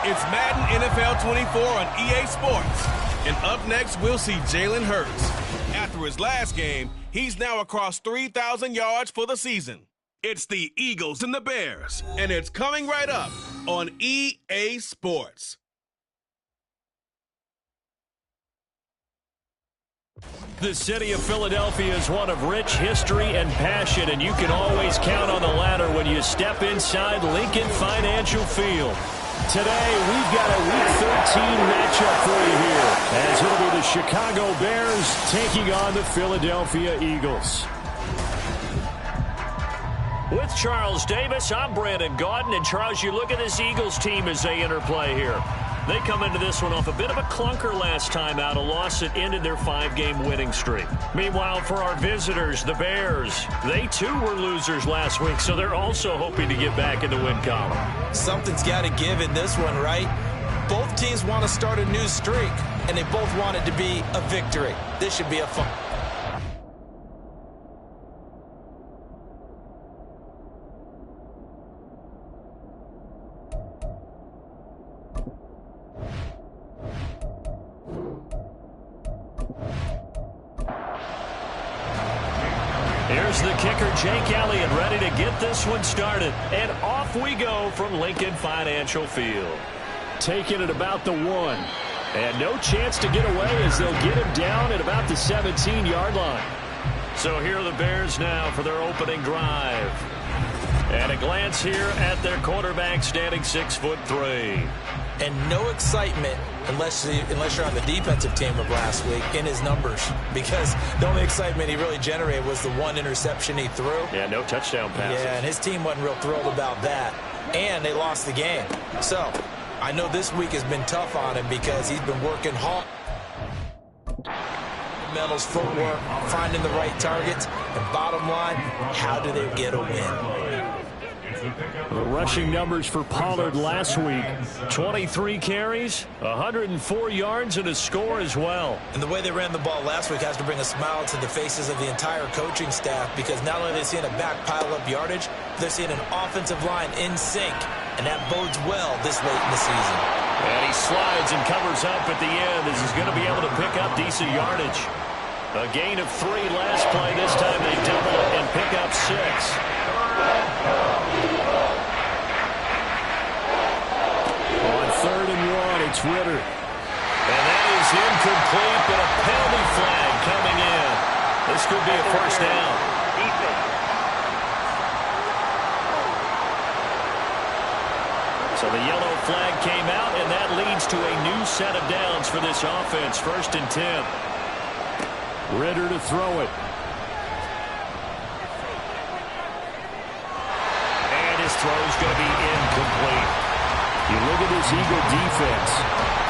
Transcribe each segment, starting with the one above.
It's Madden NFL 24 on EA Sports. And up next, we'll see Jalen Hurts. After his last game, he's now across 3,000 yards for the season. It's the Eagles and the Bears, and it's coming right up on EA Sports. The city of Philadelphia is one of rich history and passion, and you can always count on the latter when you step inside Lincoln Financial Field. Today, we've got a Week 13 matchup for you here, as it'll be the Chicago Bears taking on the Philadelphia Eagles. With Charles Davis, I'm Brandon Gaudin, and Charles, you look at this Eagles team as they interplay here. They come into this one off a bit of a clunker last time out, a loss that ended their 5-game winning streak. Meanwhile, for our visitors, the Bears, they too were losers last week, so they're also hoping to get back in the win column. Something's got to give in this one, right? Both teams want to start a new streak, and they both want it to be a victory. This should be a fun. Here's the kicker, Jake Elliott, ready to get this one started. And off we go from Lincoln Financial Field. Taking it about the 1. And no chance to get away as they'll get him down at about the 17-yard line. So here are the Bears now for their opening drive. And a glance here at their quarterback, standing 6'3". And no excitement unless you're on the defensive team of last week in his numbers, because the only excitement he really generated was the one interception he threw. Yeah, no touchdown passes. Yeah, and his team wasn't real thrilled about that, and they lost the game. So I know this week has been tough on him because he's been working hard. Fundamentals, footwork, finding the right targets, and bottom line, how do they get a win? The rushing numbers for Pollard last week, 23 carries, 104 yards, and a score as well. And the way they ran the ball last week has to bring a smile to the faces of the entire coaching staff, because not only are they seeing a back pile up yardage, they're seeing an offensive line in sync, and that bodes well this late in the season. And he slides and covers up at the end as he's going to be able to pick up decent yardage. A gain of 3 last play. This time they double it and pick up 6. On 3rd and 1, it's Ritter. And that is incomplete, but a penalty flag coming in. This could be a first down. So the yellow flag came out, and that leads to a new set of downs for this offense. 1st and 10. Ritter to throw it. And his throw's going to be incomplete. You look at this Eagle defense.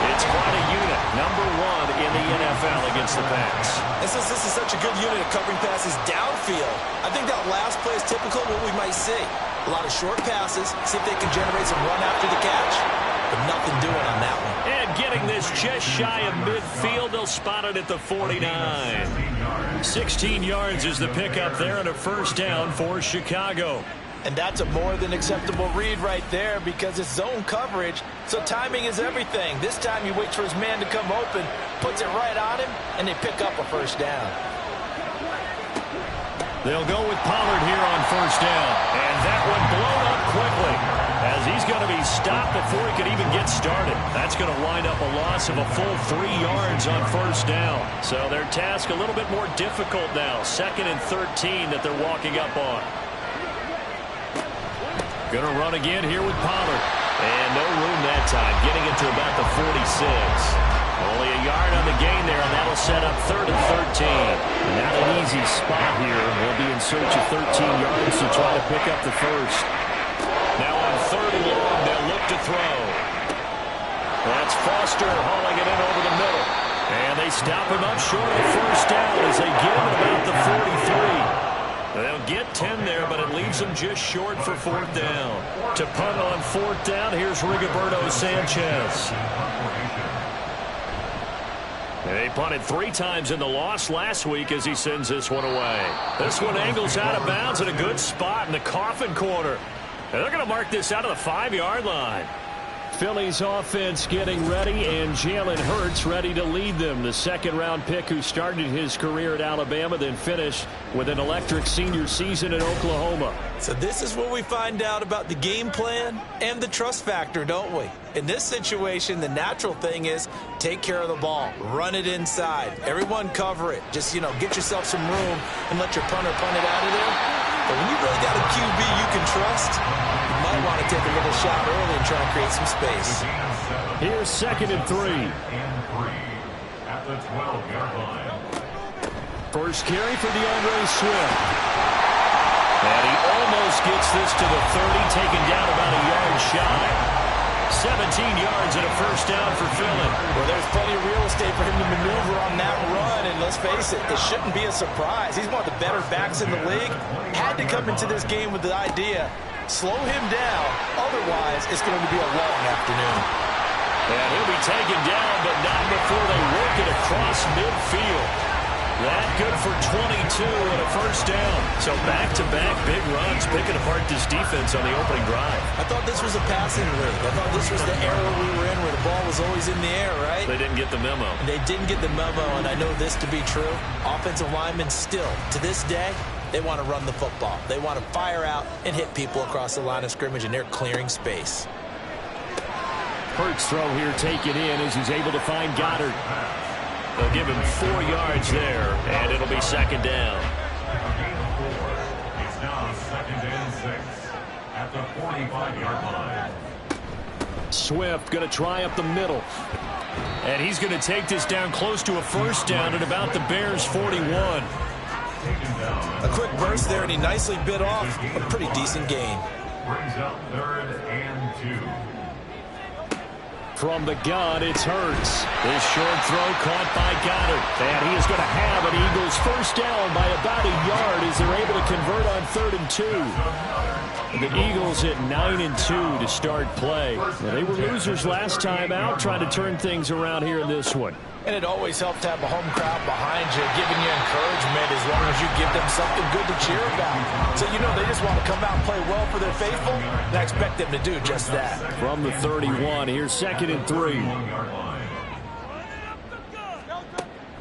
It's quite a unit. Number 1 in the NFL against the pass. And since this is such a good unit of covering passes downfield, I think that last play is typical of what we might see. A lot of short passes, see if they can generate some run after the catch. But nothing doing on that one. And getting this just shy of midfield, they'll spot it at the 49. 16 yards is the pickup there and a first down for Chicago. And that's a more than acceptable read right there because it's zone coverage, so timing is everything. This time he waits for his man to come open, puts it right on him, and they pick up a first down. They'll go with Pollard here on first down. And that one blown up quickly as he's going to be stopped before he could even get started. That's going to wind up a loss of a full 3 yards on first down. So their task a little bit more difficult now. 2nd and 13 that they're walking up on. Going to run again here with Pollard. And no room that time, getting it to about the 46. Only a yard on the gain there, and that'll set up 3rd and 13. Not an easy spot here. They'll be in search of 13 yards to try to pick up the first. Now on 3rd and long, they'll look to throw. That's Foster hauling it in over the middle. And they stop him up short of the first down as they get him at about the 43. They'll get 10 there, but it leaves them just short for 4th down. To punt on 4th down, here's Rigoberto Sanchez. They punted 3 times in the loss last week as he sends this one away. This one angles out of bounds at a good spot in the coffin corner. And they're going to mark this out of the 5-yard line. Philly's offense getting ready, and Jalen Hurts ready to lead them. The 2nd-round pick who started his career at Alabama, then finished with an electric senior season in Oklahoma. So this is where we find out about the game plan and the trust factor, don't we? In this situation, the natural thing is take care of the ball. Run it inside. Everyone cover it. Just, get yourself some room and let your punter punt it out of there. But when you really got a QB you can trust, you might want to take a little shot early and try to create some space. Here's 2nd and 3. At the 12-yard line. First carry for DeAndre Swift. And he almost gets this to the 30, taken down about a yard shy. 17 yards and a first down for Philly. Well, there's plenty of real estate for him to maneuver on that run, and let's face it shouldn't be a surprise. He's one of the better backs in the league. Had to come into this game with the idea, slow him down, otherwise it's going to be a long afternoon. And he'll be taken down, but not before they work it across midfield. That good for 22 and a first down. So back-to-back big runs, picking apart this defense on the opening drive. I thought this was a passing league. I thought this was the era we were in where the ball was always in the air, right? They didn't get the memo. They didn't get the memo, and I know this to be true. Offensive linemen still, to this day, they want to run the football. They want to fire out and hit people across the line of scrimmage, and they're clearing space. Hurts throw here taken in as he's able to find Goddard. They'll give him 4 yards there, and it'll be 2nd down. It's now 2nd and 6 at the 45-yard line. Swift going to try up the middle. And he's going to take this down close to a first down at about the Bears' 41. A quick burst there, and he nicely bit off a pretty decent gain. Brings up 3rd and 2. From the gun, it's Hurts. This short throw caught by Goddard. And he is going to have an Eagles first down by about a yard as they're able to convert on 3rd and 2. The Eagles at 9 and 2 to start play. Now, they were losers last time out, trying to turn things around here in this one. And it always helps to have a home crowd behind you, giving you encouragement as long as you give them something good to cheer about. So, they just want to come out and play well for their faithful, and I expect them to do just that. From the 31, here's 2nd and 3.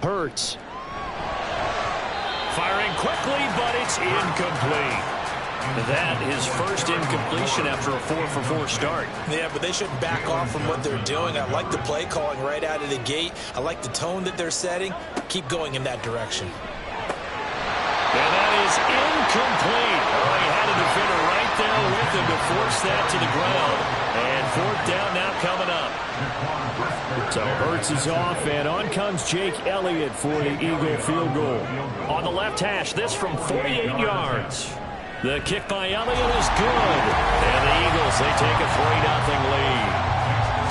Hurts. Firing quickly, but it's incomplete. That his first incompletion after a 4-for-4 start. Yeah, but they shouldn't back off from what they're doing. I like the play calling right out of the gate. I like the tone that they're setting. Keep going in that direction. And that is incomplete. Oh, he had a defender right there with him to force that to the ground. And 4th down now coming up. So Hurts is off, and on comes Jake Elliott for the Eagle field goal. On the left hash, this from 48 yards. The kick by Elliott is good. And the Eagles, they take a 3-0 lead.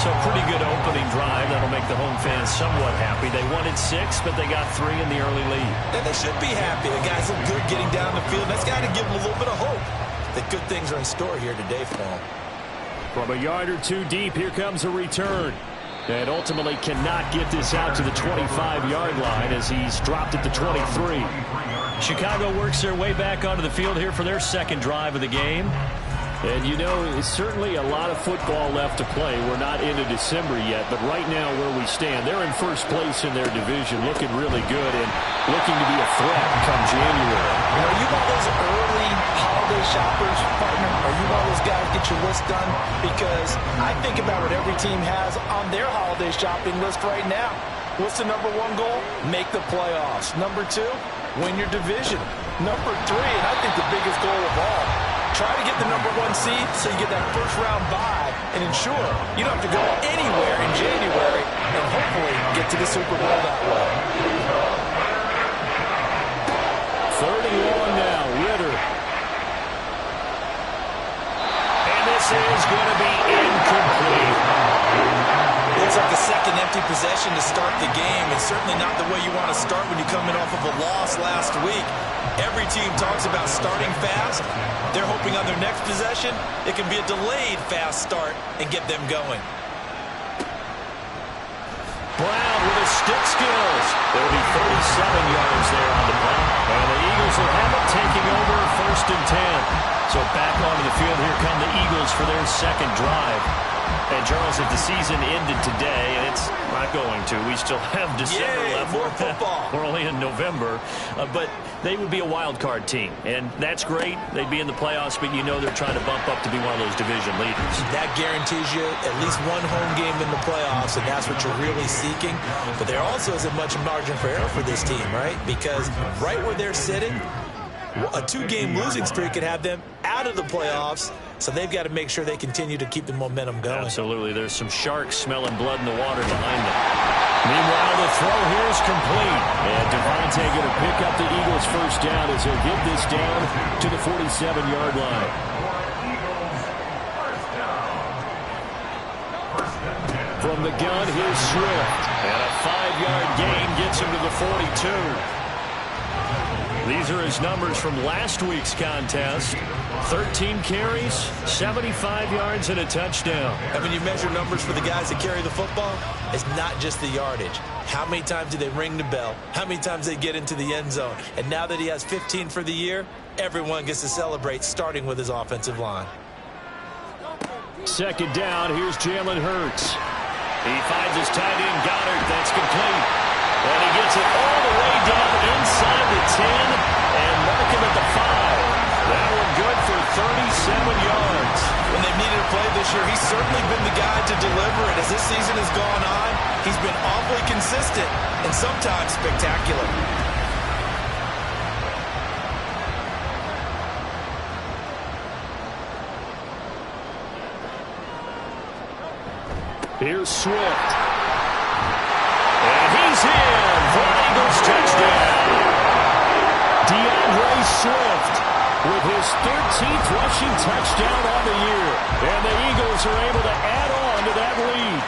So pretty good opening drive. That'll make the home fans somewhat happy. They wanted 6, but they got 3 in the early lead. And they should be happy. The guys look good getting down the field. That's got to give them a little bit of hope that good things are in store here today for them. From a yard or two deep, here comes a return. And ultimately cannot get this out to the 25-yard line as he's dropped at the 23. Chicago works their way back onto the field here for their second drive of the game. And, you know, it's certainly a lot of football left to play. We're not into December yet, but right now where we stand, they're in first place in their division, looking really good and looking to be a threat come January. You know, you one of those early holiday shoppers, partner? Are you one of those guys get your list done? Because I think about what every team has on their holiday shopping list right now. What's the number 1 goal? Make the playoffs. Number 2, win your division. Number 3, and I think the biggest goal of all, try to get the number 1 seed so you get that first-round bye and ensure you don't have to go anywhere in January and hopefully get to the Super Bowl that way. 3rd and long now, Ritter. And this is going to be incomplete. Looks like a second empty possession to start the game, and certainly not the way you want to start when you're coming off of a loss last week. Every team talks about starting fast. They're hoping on their next possession, it can be a delayed fast start and get them going. Brown with his stick skills. There will be 37 yards there on the play. And the Eagles will have it taking over 1st and 10. So back onto the field, here come the Eagles for their second drive. And, Charles, if the season ended today, and it's not going to, we still have December left. More football. We're only in November. But they would be a wild card team. And that's great. They'd be in the playoffs, but you know they're trying to bump up to be one of those division leaders. That guarantees you at least 1 home game in the playoffs, and that's what you're really seeking. But there also isn't much margin for error for this team, right? Because right where they're sitting, a 2-game losing streak could have them out of the playoffs. So they've got to make sure they continue to keep the momentum going. Absolutely. There's some sharks smelling blood in the water behind them. Meanwhile, the throw here is complete. And Devontae going to pick up the Eagles' first down as he'll get this down to the 47-yard line. From the gun, here's Swift. And a 5-yard gain gets him to the 42. These are his numbers from last week's contest. 13 carries, 75 yards, and a touchdown. And when you measure numbers for the guys that carry the football, it's not just the yardage. How many times do they ring the bell? How many times they get into the end zone? And now that he has 15 for the year, everyone gets to celebrate, starting with his offensive line. 2nd down, here's Jalen Hurts. He finds his tight end, Goddard. That's complete. And he gets it all the way down inside the 10 and mark him at the 5. That one good for 37 yards. When they've needed a play this year, he's certainly been the guy to deliver it. As this season has gone on, he's been awfully consistent and sometimes spectacular. Here's Swift. And he's in for an Eagles touchdown. DeAndre Swift with his 13th rushing touchdown on the year. And the Eagles are able to add on to that lead.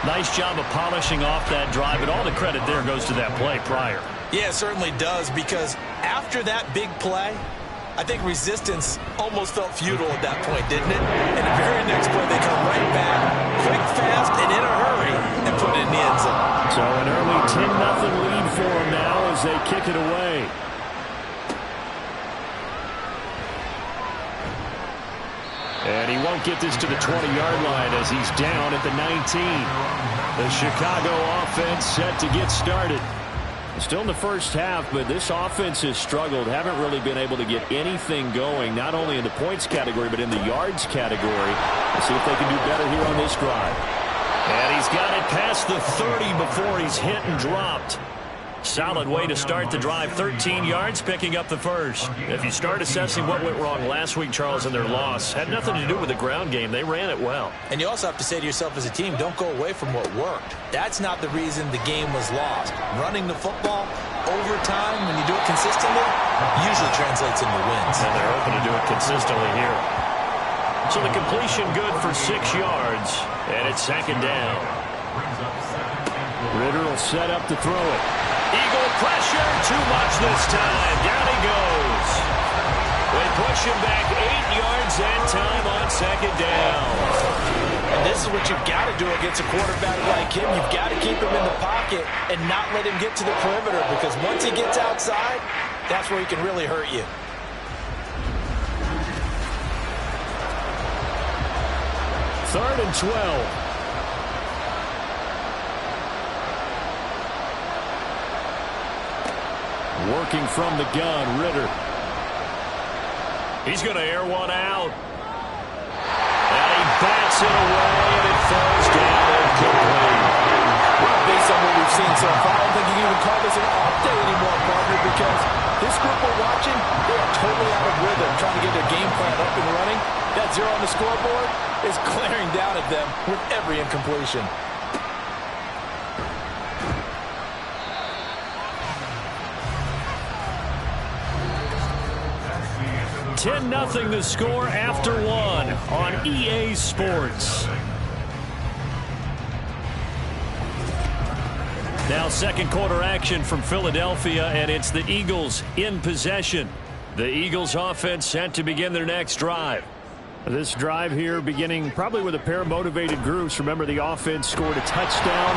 Nice job of polishing off that drive, and all the credit there goes to that play prior. Yeah, it certainly does, because after that big play, I think resistance almost felt futile at that point, didn't it? And the very next play, they come right back, quick, fast, and in a hurry, and put it in the end zone. So an early 10-0 lead for them now as they kick it away. And he won't get this to the 20-yard line as he's down at the 19. The Chicago offense set to get started. Still in the first half, but this offense has struggled. Haven't really been able to get anything going, not only in the points category, but in the yards category. Let's see if they can do better here on this drive. And he's got it past the 30 before he's hit and dropped. Solid way to start the drive. 13 yards, picking up the first. If you start assessing what went wrong last week, Charles, in their loss, had nothing to do with the ground game. They ran it well. And you also have to say to yourself as a team, don't go away from what worked. That's not the reason the game was lost. Running the football over time, when you do it consistently, usually translates into wins. And they're hoping to do it consistently here. So the completion good for 6 yards, and it's second down. Ritter will set up to throw it. Eagle pressure, too much this time. Down he goes. They push him back 8 yards that time on second down. And this is what you've got to do against a quarterback like him. You've got to keep him in the pocket and not let him get to the perimeter, because once he gets outside, that's where he can really hurt you. Third and 12. Working from the gun, Ritter. He's going to air one out. And he bats it away, and it falls down incomplete. Well, based on what we've seen so far, I don't think you can even call this an off day anymore, partner, because this group we're watching, they are totally out of rhythm, trying to get their game plan up and running. That 0 on the scoreboard is glaring down at them with every incompletion. 10-0 the score after one on EA Sports. Now second quarter action from Philadelphia, and it's the Eagles in possession. The Eagles offense set to begin their next drive. This drive here beginning probably with a pair of motivated groups. Remember, the offense scored a touchdown.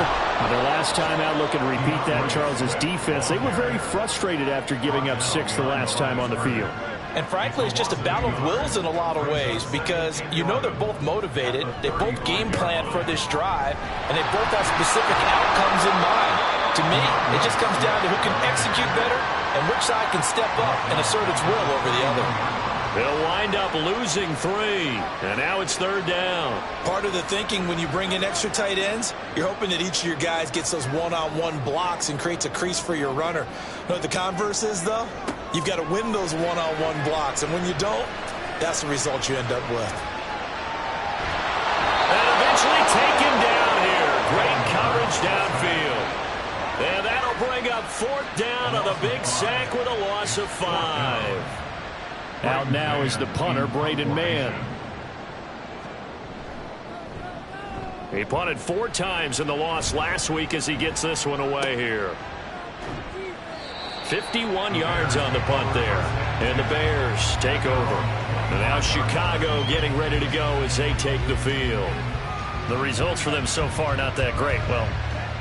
Their last time out, looking to repeat that. Charles's defense, they were very frustrated after giving up 6 the last time on the field. And frankly, it's just a battle of wills in a lot of ways, because you know they're both motivated, they both game plan for this drive, and they both have specific outcomes in mind. To me, it just comes down to who can execute better and which side can step up and assert its will over the other. They'll wind up losing 3, and now it's third down. Part of the thinking when you bring in extra tight ends, you're hoping that each of your guys gets those one-on-one blocks and creates a crease for your runner. You know what the converse is, though? You've got to win those one-on-one blocks, and when you don't, that's the result you end up with. And eventually taken down here. Great coverage downfield. And that'll bring up fourth down on the big sack with a loss of 5. Out now is the punter, Braden Mann. He punted 4 times in the loss last week as he gets this one away here. 51 yards on the punt there. And the Bears take over. And now Chicago getting ready to go as they take the field. The results for them so far not that great. Well,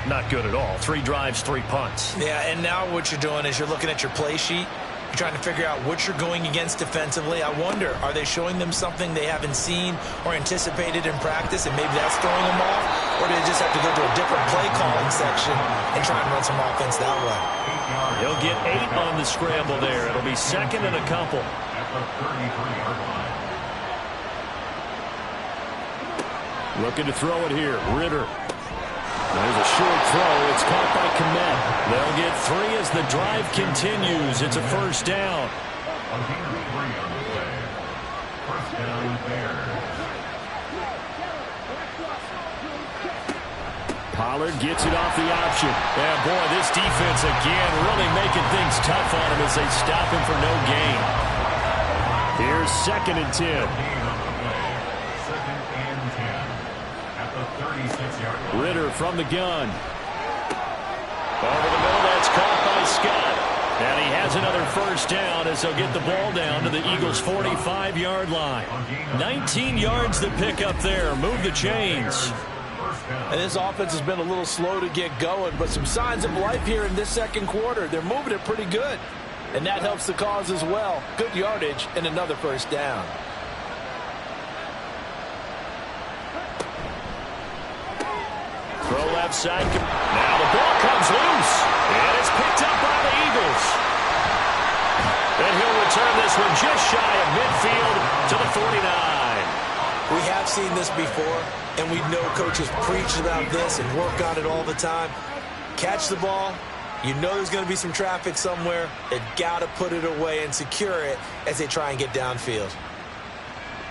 not good at all. 3 drives, 3 punts. Yeah, and now what you're doing is you're looking at your play sheet. You're trying to figure out what you're going against defensively. I wonder, are they showing them something they haven't seen or anticipated in practice, and maybe that's throwing them off? Or do they just have to go to a different play calling section and try and run some offense that way? He'll get 8 on the scramble there. It'll be second and a couple. Looking to throw it here. Ritter. There's a short throw. It's caught by Komet. They'll get 3 as the drive continues. It's a first down. Pollard gets it off the option. Yeah, boy, this defense again really making things tough on him as they stop him for no gain. Here's second and 10. Ritter from the gun. Over the middle, that's caught by Scott. And he has another first down as they'll get the ball down to the Eagles' 45-yard line. 19 yards to pick up there. Move the chains. And this offense has been a little slow to get going, but some signs of life here in this second quarter. They're moving it pretty good, and that helps the cause as well. Good yardage and another first down. Throw left side. Now the ball comes loose, and it's picked up by the Eagles. And he'll return this one just shy of midfield to the 49. We have seen this before, and we know coaches preach about this and work on it all the time. Catch the ball, You know there's going to be some traffic somewhere. They've got to put it away and secure it as they try and get downfield.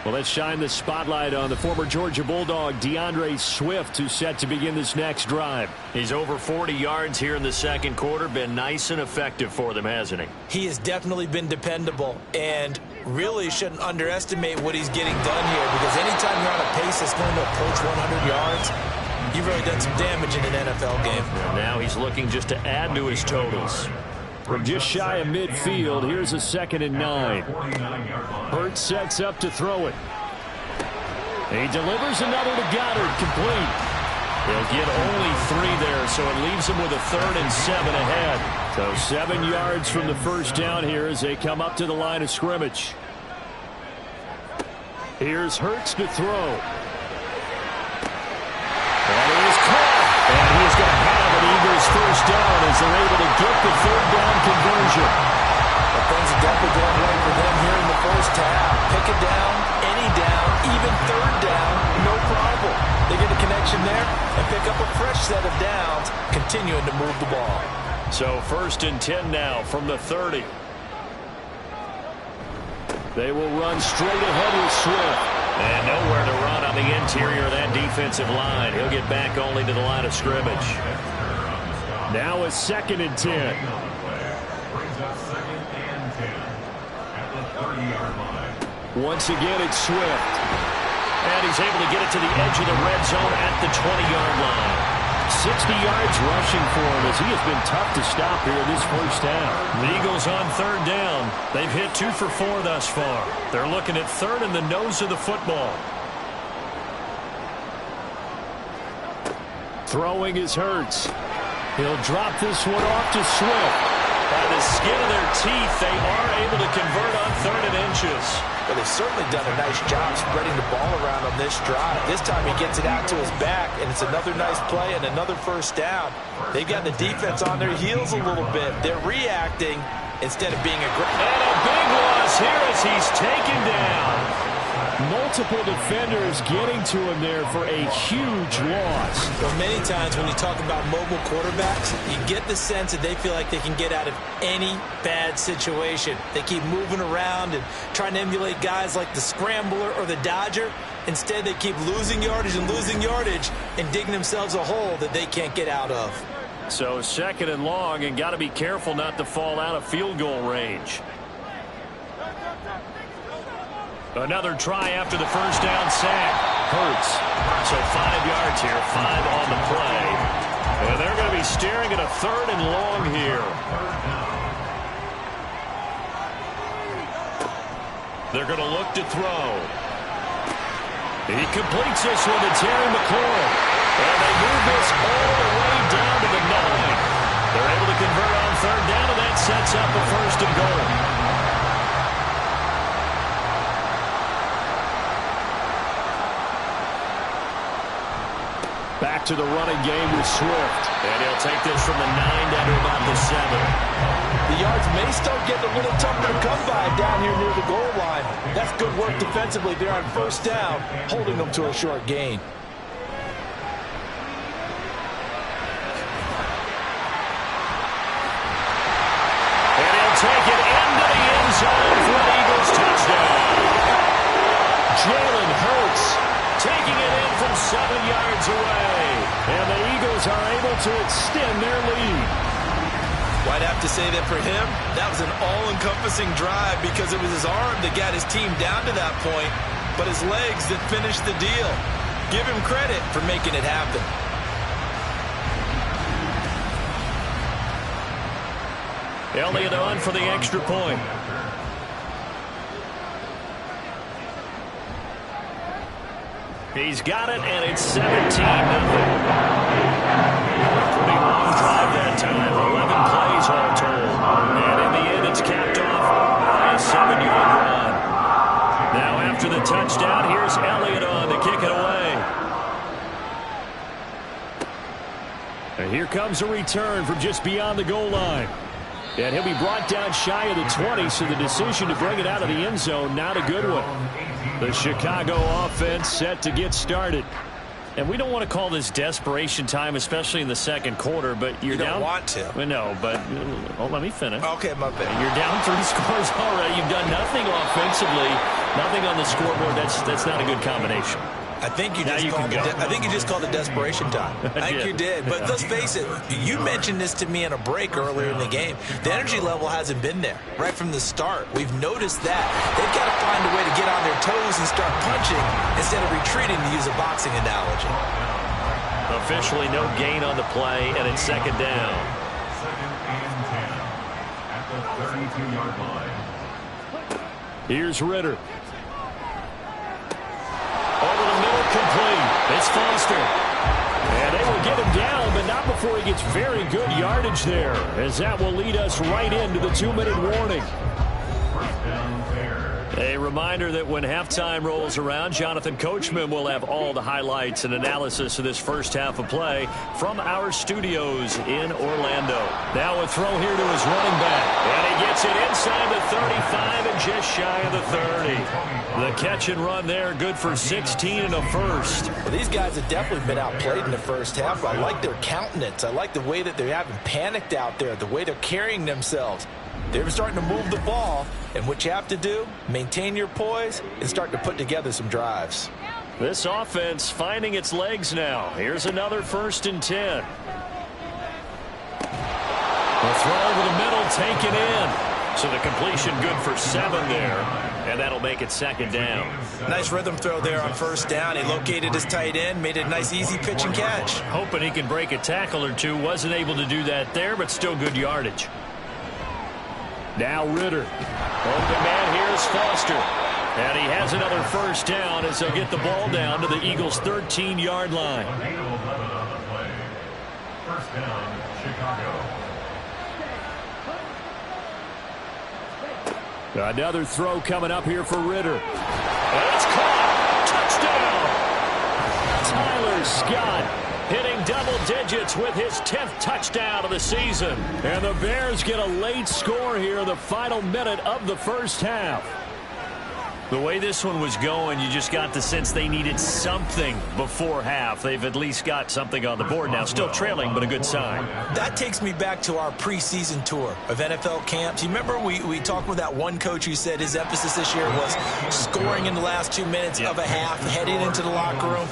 Well, let's shine the spotlight on the former Georgia Bulldog, DeAndre Swift, who's set to begin this next drive. He's over 40 yards here in the second quarter. Been nice and effective for them, hasn't he? He has definitely been dependable, and really shouldn't underestimate what he's getting done here, because anytime you're on a pace that's going to approach 100 yards, you've really done some damage in an NFL game. And now he's looking just to add to his totals. From just shy of midfield, here's a 2nd and 9. Hurts sets up to throw it. He delivers another to Goddard, complete. He'll get only 3 there, so it leaves him with a 3rd and 7 ahead. So 7 yards from the first down here as they come up to the line of scrimmage. Here's Hurts to throw. And it is caught. And he's going to have an Eagles first down as they're able to get the 3rd down conversion. But things are definitely going right for them here in the first half. Pick it down, any down, even 3rd down, no problem. They get a connection there and pick up a fresh set of downs, continuing to move the ball. So 1st and 10 now from the 30. They will run straight ahead with Swift. And nowhere to run on the interior of that defensive line. He'll get back only to the line of scrimmage. Now a 2nd and 10. Once again, it's Swift. And he's able to get it to the edge of the red zone at the 20-yard line. 60 yards rushing for him as he has been tough to stop here in this first half. The Eagles on 3rd down. They've hit 2 for 4 thus far. They're looking at 3rd in the nose of the football. Throwing is Hurts. He'll drop this one off to Swift. By the skin of their teeth, they are able to convert on 3rd and inches. But they've certainly done a nice job spreading the ball around on this drive. This time he gets it out to his back, and it's another nice play and another first down. They've got the defense on their heels a little bit. They're reacting instead of being aggressive. And a big loss here as he's taken down. Multiple defenders getting to him there for a huge loss. Well, many times when you talk about mobile quarterbacks, you get the sense that they feel like they can get out of any bad situation. They keep moving around and trying to emulate guys like the Scrambler or the Dodger. Instead, they keep losing yardage and digging themselves a hole that they can't get out of. So 2nd and long, and got to be careful not to fall out of field goal range. Another try after the first down sack. Hurts. So 5 yards here, 5 on the play. And they're going to be staring at a 3rd and long here. They're going to look to throw. He completes this one to Terry McLaurin. And they move this all the way down to the 9. They're able to convert on 3rd down, and that sets up a 1st and goal. Back to the running game with Swift. And he'll take this from the 9 down to about the 7. The yards may start getting a little tougher to come by down here near the goal line. That's good work defensively there on 1st down, holding them to a short gain. And he'll take it into the end zone for an Eagles touchdown. Jalen Hurts taking it in from 7 yards away. And the Eagles are able to extend their lead. Well, I'd have to say that for him, that was an all-encompassing drive because it was his arm that got his team down to that point, but his legs that finished the deal. Give him credit for making it happen. Elliott on for the extra point. He's got it, and it's 17-0. Pretty long drive that time. 11 plays all told. And in the end, it's capped off by a 7-yard run. Now after the touchdown, here's Elliott on to kick it away. And here comes a return from just beyond the goal line. And he'll be brought down shy of the 20, so the decision to bring it out of the end zone, not a good one. The Chicago offense set to get started. And we don't want to call this desperation time, especially in the second quarter, but you're you down. Don't want to. No, but let me finish. Okay, my bad. You're down 3 scores already. You've done nothing offensively, nothing on the scoreboard. That's not a good combination. I think you just called it desperation time. I think you did. But let's face it, you mentioned this to me in a break earlier in the game. The energy level hasn't been there right from the start. We've noticed that. They've got to find a way to get on their toes and start punching instead of retreating, to use a boxing analogy. Officially no gain on the play, and it's second down. Second and 10 at the 32-yard line. Here's Ritter. Over the middle, complete. It's Foster. And they will get him down, but not before he gets very good yardage there, as that will lead us right into the 2-minute warning. First down, fair. A reminder that when halftime rolls around, Jonathan Coachman will have all the highlights and analysis of this first half of play from our studios in Orlando. Now a throw here to his running back. And he gets it inside the 35 and just shy of the 30. The catch and run there, good for 16 and a first. Well, these guys have definitely been outplayed in the first half. I like their countenance. I like the way that they haven't panicked out there, the way they're carrying themselves. They're starting to move the ball, and what you have to do, maintain your poise and start to put together some drives. This offense finding its legs now. Here's another 1st and 10. The throw over the middle, taken in. So the completion good for 7 there, and that'll make it second down. Nice rhythm throw there on 1st down. He located his tight end, made it a nice easy pitch and catch. Hoping he can break a tackle or two. Wasn't able to do that there, but still good yardage. Now Ritter. Open man here is Foster. And he has another 1st down as they'll get the ball down to the Eagles' 13-yard line. A gain of 11 on the play. First down, Chicago. Another throw coming up here for Ritter. And it's caught. Touchdown. Tyler Scott hitting double digits with his 10th touchdown of the season. And the Bears get a late score here in the final minute of the first half. The way this one was going, you just got the sense they needed something before half. They've at least got something on the board now. Still trailing, but a good sign. That takes me back to our preseason tour of NFL camps. You remember we talked with that one coach who said his emphasis this year was scoring in the last 2 minutes of a half, heading into the locker room.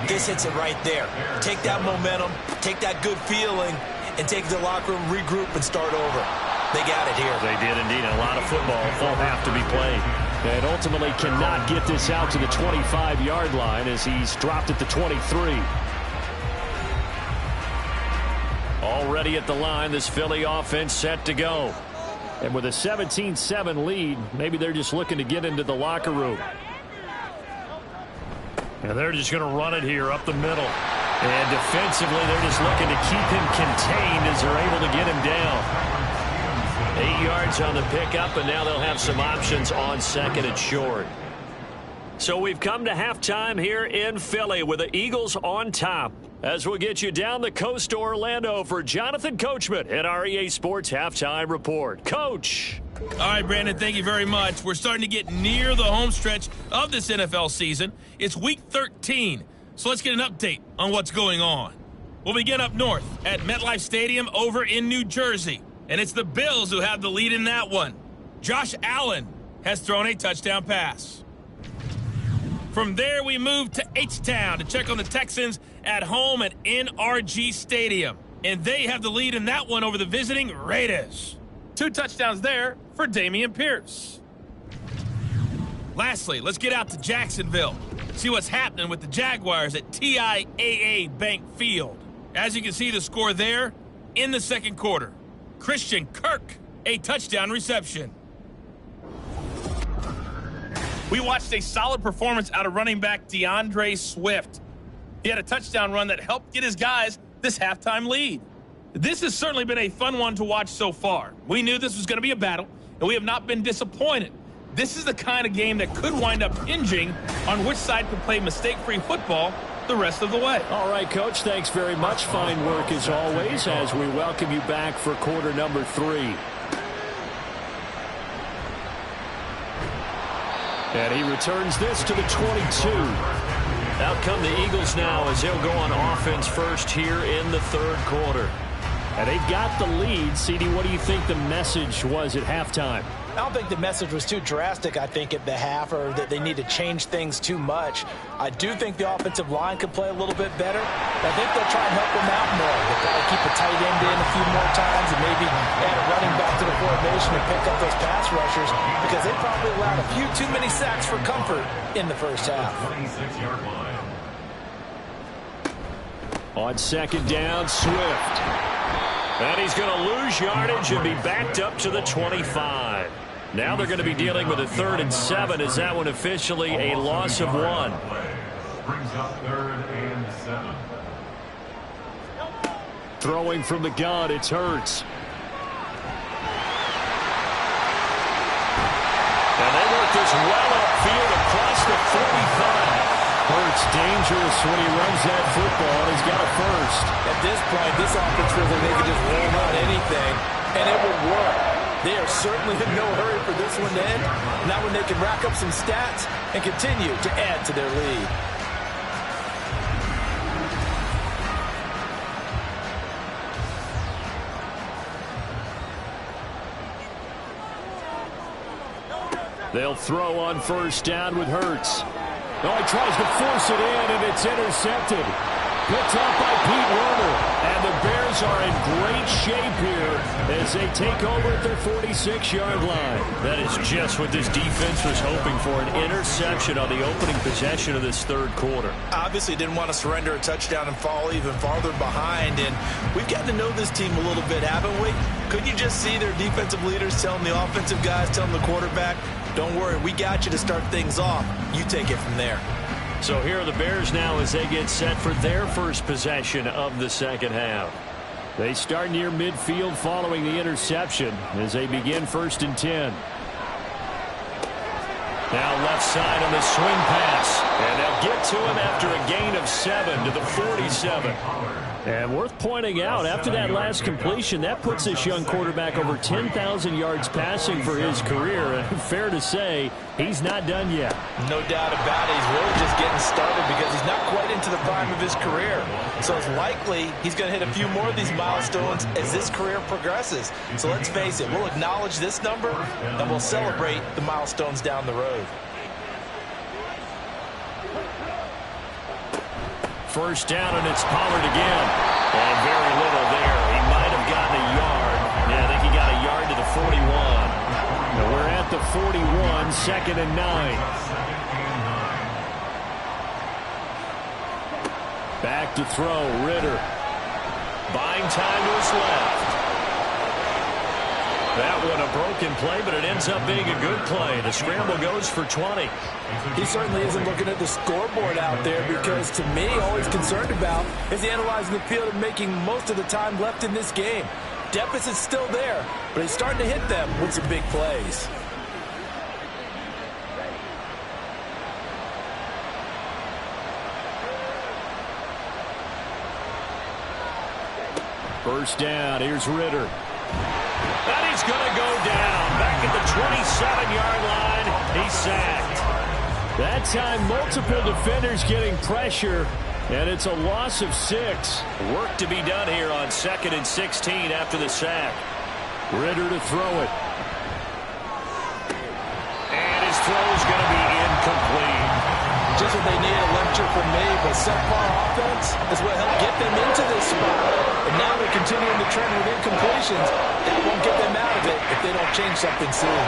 This hits it right there. Take that momentum, take that good feeling, and take the locker room, regroup, and start over. They got it here. They did indeed. A lot of football, full half to be played. And ultimately cannot get this out to the 25-yard line as he's dropped at the 23. Already at the line, this Philly offense set to go. And with a 17-7 lead, maybe they're just looking to get into the locker room. And they're just going to run it here up the middle. And defensively, they're just looking to keep him contained as they're able to get him down. 8 yards on the pickup, and now they'll have some options on 2nd and short. So we've come to halftime here in Philly with the Eagles on top. As we'll get you down the coast to Orlando for Jonathan Coachman at our EA Sports Halftime Report. Coach. All right, Brandon, thank you very much. We're starting to get near the home stretch of this NFL season. It's Week 13, so let's get an update on what's going on. We'll begin up north at MetLife Stadium over in New Jersey. And it's the Bills who have the lead in that one. Josh Allen has thrown a touchdown pass. From there, we move to H-Town to check on the Texans at home at NRG Stadium. And they have the lead in that one over the visiting Raiders. 2 touchdowns there for Dameon Pierce. Lastly, let's get out to Jacksonville. See what's happening with the Jaguars at TIAA Bank Field. As you can see, the score there in the second quarter. Christian Kirk, a touchdown reception. We watched a solid performance out of running back DeAndre Swift. He had a touchdown run that helped get his guys this halftime lead. This has certainly been a fun one to watch so far. We knew this was going to be a battle, and we have not been disappointed. This is the kind of game that could wind up hinging on which side could play mistake-free football the rest of the way. All right, Coach, thanks very much. Fine work as always as we welcome you back for quarter number 3. And he returns this to the 22. Out come the Eagles now as they'll go on offense first here in the third quarter. And they've got the lead. CD, what do you think the message was at halftime? I don't think the message was too drastic, I think, at the half, or that they need to change things too much. I do think the offensive line could play a little bit better. I think they'll try and help them out more. They'll probably keep a tight end in a few more times and maybe add a running back to the formation and pick up those pass rushers, because they probably allowed a few too many sacks for comfort in the first half. 26-yard line. On second down, Swift. And he's going to lose yardage and be backed up to the 25. Now they're going to be dealing with a 3rd and 7 as that one officially a loss of 1. Brings up 3rd and 7. Throwing from the gun, it's Hurts. And they work this well upfield across the 45. Hurts dangerous when he runs that football, and he's got a first. At this point, this offense feels like they could just roll out anything, and it would work. They are certainly in no hurry for this one to end. Now when they can rack up some stats and continue to add to their lead. They'll throw on first down with Hurts. Oh, he tries to force it in, and it's intercepted. Picked up by Pete Werner. And the Bears are in great shape here as they take over at their 46-yard line. That is just what this defense was hoping for, an interception on the opening possession of this third quarter. Obviously didn't want to surrender a touchdown and fall even farther behind. And we've gotten to know this team a little bit, haven't we? Couldn't you just see their defensive leaders telling the offensive guys, telling the quarterback, don't worry, we got you to start things off. You take it from there. So here are the Bears now as they get set for their first possession of the second half. They start near midfield following the interception as they begin 1st and 10. Now left side on the swing pass. And they'll get to him after a gain of 7 to the 47. And worth pointing out, after that last completion, that puts this young quarterback over 10,000 yards passing for his career. And fair to say, he's not done yet. No doubt about it. He's really just getting started because he's not quite into the prime of his career. So it's likely he's going to hit a few more of these milestones as this career progresses. So let's face it, we'll acknowledge this number and we'll celebrate the milestones down the road. First down, and it's Pollard again. And very little there. He might have gotten a yard. Yeah, I think he got a yard to the 41. Now we're at the 41, 2nd and 9. Back to throw, Ritter. Buying time was left. That one a broken play, but it ends up being a good play. The scramble goes for 20. He certainly isn't looking at the scoreboard out there because, to me, all he's concerned about is analyzing the field and making most of the time left in this game. Deficit's still there, but he's starting to hit them with some big plays. First down, here's Ritter. And he's going to go down. Back at the 27-yard line, he's sacked. That time, multiple defenders getting pressure, and it's a loss of 6. Work to be done here on 2nd and 16 after the sack. Ritter to throw it. And his throw is going to be incomplete. Just what they need, a lecture from me, but subpar offense is what helped get them into this spot. And now they're continuing the trend with incompletions. That won't get them out of it if they don't change something soon.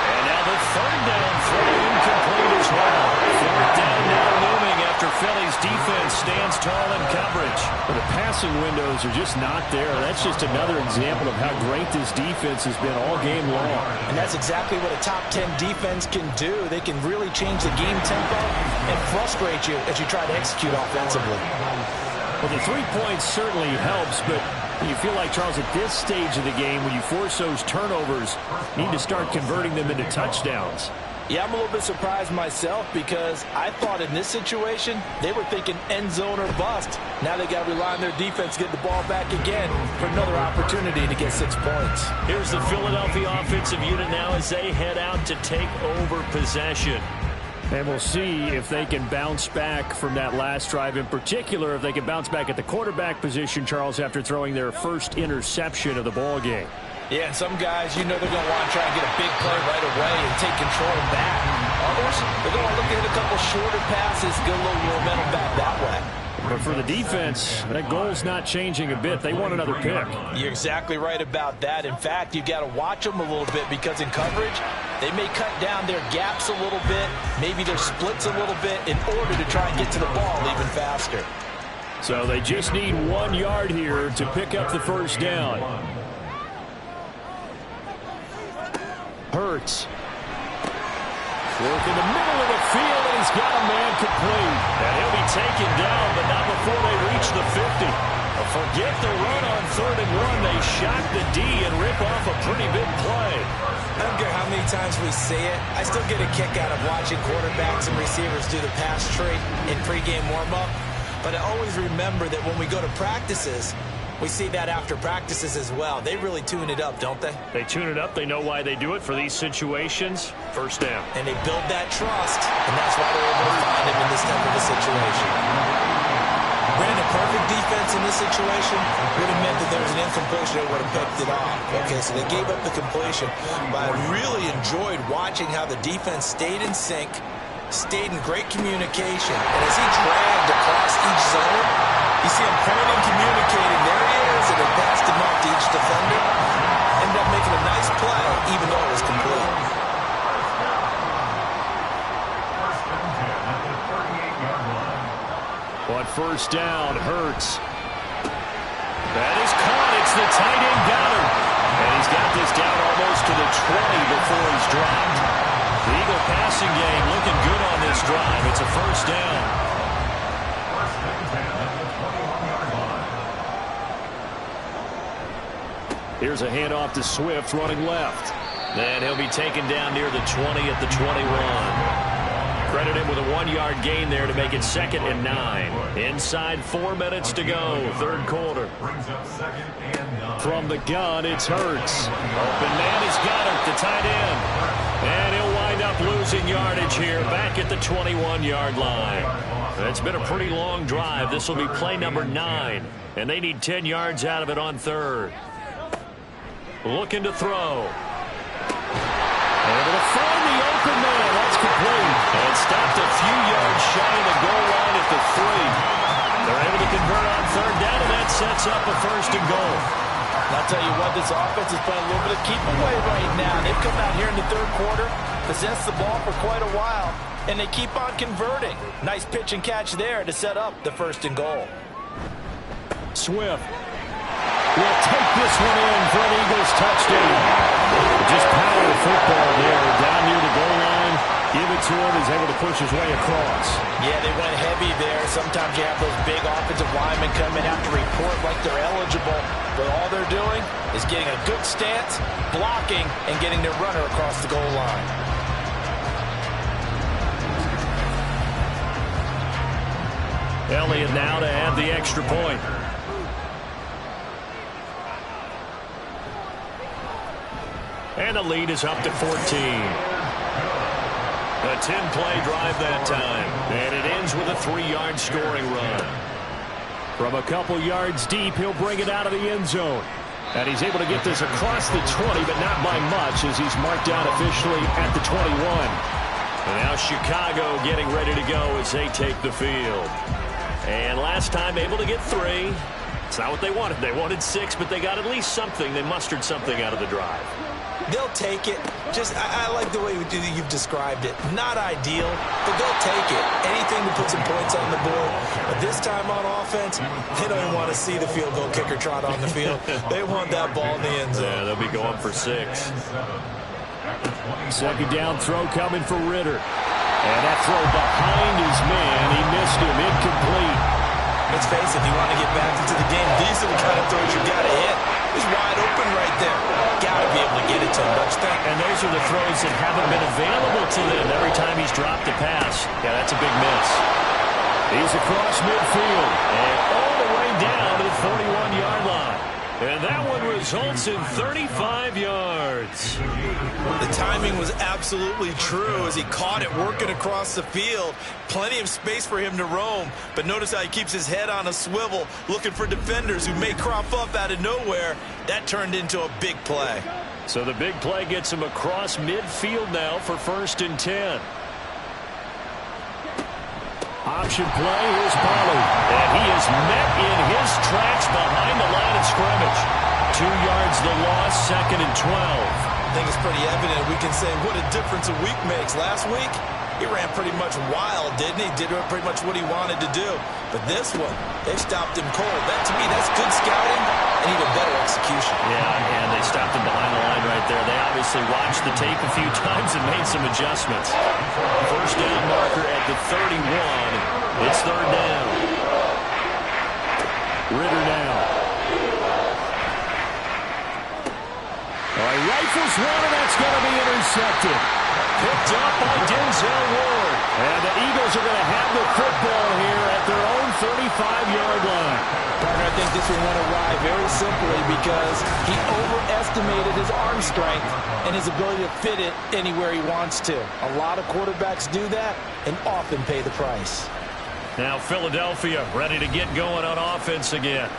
And now the 3rd down throw incomplete as well. 4th down now looming after Philly's defense stands tall in coverage. But the passing windows are just not there. That's just another example of how great this defense has been all game long. And that's exactly what a top 10 defense can do. They can really change the game tempo and frustrate you as you try to execute offensively. Well, the 3 points certainly helps, but you feel like, Charles, at this stage of the game, when you force those turnovers, you need to start converting them into touchdowns. Yeah, I'm a little bit surprised myself because I thought in this situation they were thinking end zone or bust. Now they got to rely on their defense to get the ball back again for another opportunity to get 6 points. Here's the Philadelphia offensive unit now as they head out to take over possession. And we'll see if they can bounce back from that last drive, in particular if they can bounce back at the quarterback position, Charles, after throwing their first interception of the ball game. Yeah, and some guys, you know they're going to want to try and get a big play right away and take control back. Others, they're going to look at a couple shorter passes, get a little momentum back that way. But for the defense, that goal's not changing a bit. They want another pick. You're exactly right about that. In fact, you've got to watch them a little bit because in coverage, they may cut down their gaps a little bit, maybe their splits a little bit in order to try and get to the ball even faster. So they just need 1 yard here to pick up the first down. Hurts. Work in the middle of the field, and he's got a man complete. And he'll be taken down, but not before they reach the 50. Forget the run on 3rd and 1. They shock the D and rip off a pretty big play. I don't care how many times we say it. I still get a kick out of watching quarterbacks and receivers do the pass tree in pregame warm-up. But I always remember that when we go to practices, we see that after practices as well. They really tune it up, don't they? They tune it up. They know why they do it for these situations. First down. And they build that trust, and that's why they're able to find him in this type of a situation. Brandon, perfect defense in this situation would have meant that there was an incompletion that would have picked it off. Okay, so they gave up the completion, but I really enjoyed watching how the defense stayed in sync, stayed in great communication, and as he dragged across each zone, you see him pointing, communicating. There he is, and it passed him off to each defender. Ended up making a nice play, even though it was complete. On first down, Hurts. That is caught. It's the tight end Goddard. And he's got this down almost to the 20 before he's dropped. The Eagle passing game looking good on this drive. It's a first down. Here's a handoff to Swift running left. Then he'll be taken down near the 20 at the 21. Credit him with a 1-yard gain there to make it 2nd and 9. Inside 4 minutes to go, 3rd quarter. From the gun, it's Hurts. Open man is Goddard, the tight end. And he'll wind up losing yardage here back at the 21-yard line. It's been a pretty long drive. This will be play number 9. And they need 10 yards out of it on 3rd. Looking to throw. Able to find the open man. That's complete. And stopped a few yards shy of the goal line at the 3. They're able to convert on 3rd down, and that sets up a 1st and goal. I'll tell you what, this offense is playing a little bit of keep away right now. They've come out here in the 3rd quarter, possessed the ball for quite a while, and they keep on converting. Nice pitch and catch there to set up the 1st and goal. Swift will take this one in for an Eagles touchdown. Just power football there down near the goal line. Give it to him. He's able to push his way across. Yeah, they went heavy there. Sometimes you have those big offensive linemen come in, have to report like they're eligible. But all they're doing is getting a good stance, blocking, and getting their runner across the goal line. Elliott now to add the extra point. And the lead is up to 14. A 10-play drive that time. And it ends with a 3-yard scoring run. From a couple yards deep, he'll bring it out of the end zone. And he's able to get this across the 20, but not by much as he's marked down officially at the 21. And now Chicago getting ready to go as they take the field. And last time able to get 3. It's not what they wanted. They wanted 6, but they got at least something. They mustered something out of the drive. They'll take it. I like the way you've described it. Not ideal, but they'll take it. Anything to put some points on the board. But this time on offense, they don't even want to see the field goal kicker trot on the field. They want that ball in the end zone. Yeah, they'll be going for 6. 2nd down throw coming for Ritter. And that throw behind his man. He missed him. Incomplete. Let's face it, if you want to get back into the game, these are the kind of throws you got to hit. He's wide open right there. Got to be able to get it to him, don't you think? And those are the throws that haven't been available to them every time he's dropped a pass. Yeah, that's a big miss. He's across midfield. And all the way down to the 41-yard line. And that one results in 35 yards. The timing was absolutely true as he caught it working across the field. Plenty of space for him to roam. But notice how he keeps his head on a swivel looking for defenders who may crop up out of nowhere. That turned into a big play. So the big play gets him across midfield now for 1st and 10. Option play, here's Pollard. And he is met in his tracks behind the line of scrimmage. 2 yards the loss, 2nd and 12. I think it's pretty evident. We can say what a difference a week makes. Last week, he ran pretty much wild, didn't he? Did pretty much what he wanted to do. But this one, they stopped him cold. That, to me, that's good scouting and even better execution. Yeah, and they stopped him behind the line right there. They obviously watched the tape a few times and made some adjustments. 1st down marker at the 31. It's 3rd down. Ritter now. All right, rifles one, and that's going to be intercepted. Picked up by Denzel Ward. And the Eagles are going to have the football here at their own 35-yard line. Partner, I think this one went awry very simply because he overestimated his arm strength and his ability to fit it anywhere he wants to. A lot of quarterbacks do that and often pay the price. Now Philadelphia ready to get going on offense again.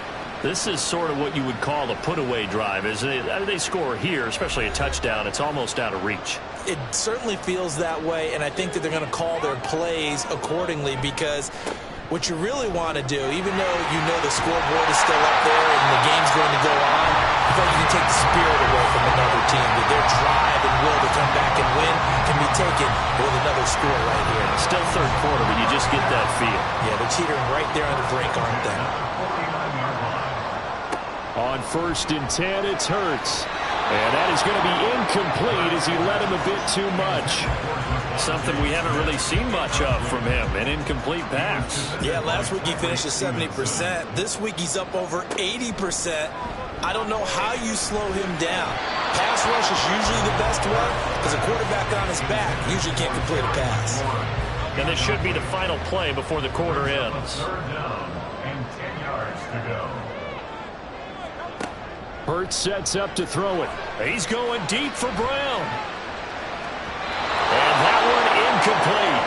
This is sort of what you would call a put-away drive. As they score here, especially a touchdown, it's almost out of reach. It certainly feels that way, and I think that they're going to call their plays accordingly because what you really want to do, even though you know the scoreboard is still up there and the game's going to go on, I feel like you can take the spirit away from another team. That their drive and will to come back and win can be taken with another score right here. Still 3rd quarter, but you just get that feel. Yeah, they're teetering right there on the brink, aren't they? On 1st and 10, it's Hurts. And that is going to be incomplete as he led him a bit too much. Something we haven't really seen much of from him, an incomplete pass. Yeah, last week he finished at 70%. This week he's up over 80%. I don't know how you slow him down. Pass rush is usually the best way because a quarterback on his back usually can't complete a pass. And this should be the final play before the quarter ends. 3rd down and 10 yards to go. Hurts sets up to throw it. He's going deep for Brown. And that one incomplete.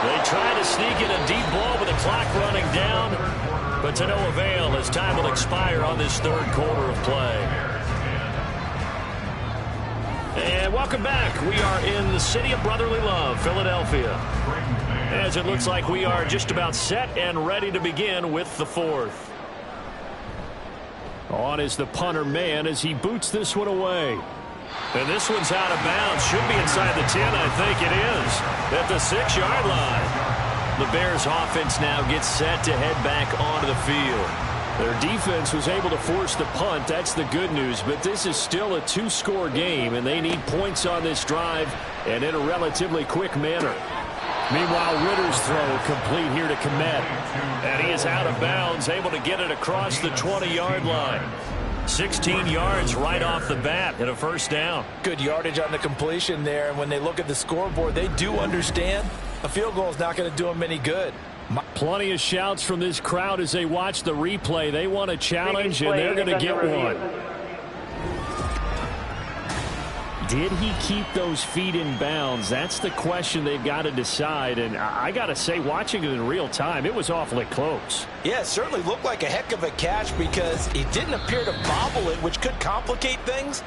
They try to sneak in a deep ball with the clock running down, but to no avail as time will expire on this 3rd quarter of play. And welcome back. We are in the city of brotherly love, Philadelphia. As it looks like we are just about set and ready to begin with the 4th. On is the punter man as he boots this one away. And this one's out of bounds. Should be inside the 10, I think it is. At the 6-yard line. The Bears offense now gets set to head back onto the field. Their defense was able to force the punt. That's the good news. But this is still a 2-score game, and they need points on this drive and in a relatively quick manner. Meanwhile, Ritter's throw complete here to Komet. And he is out of bounds, able to get it across the 20-yard line. 16 yards right off the bat and a 1st down. Good yardage on the completion there, and when they look at the scoreboard, they do understand a field goal is not going to do them any good. Plenty of shouts from this crowd as they watch the replay. They want a challenge, and they're going to get one. Did he keep those feet in bounds? That's the question they've got to decide. And I got to say, watching it in real time, it was awfully close. Yeah, it certainly looked like a heck of a catch because he didn't appear to bobble it, which could complicate things.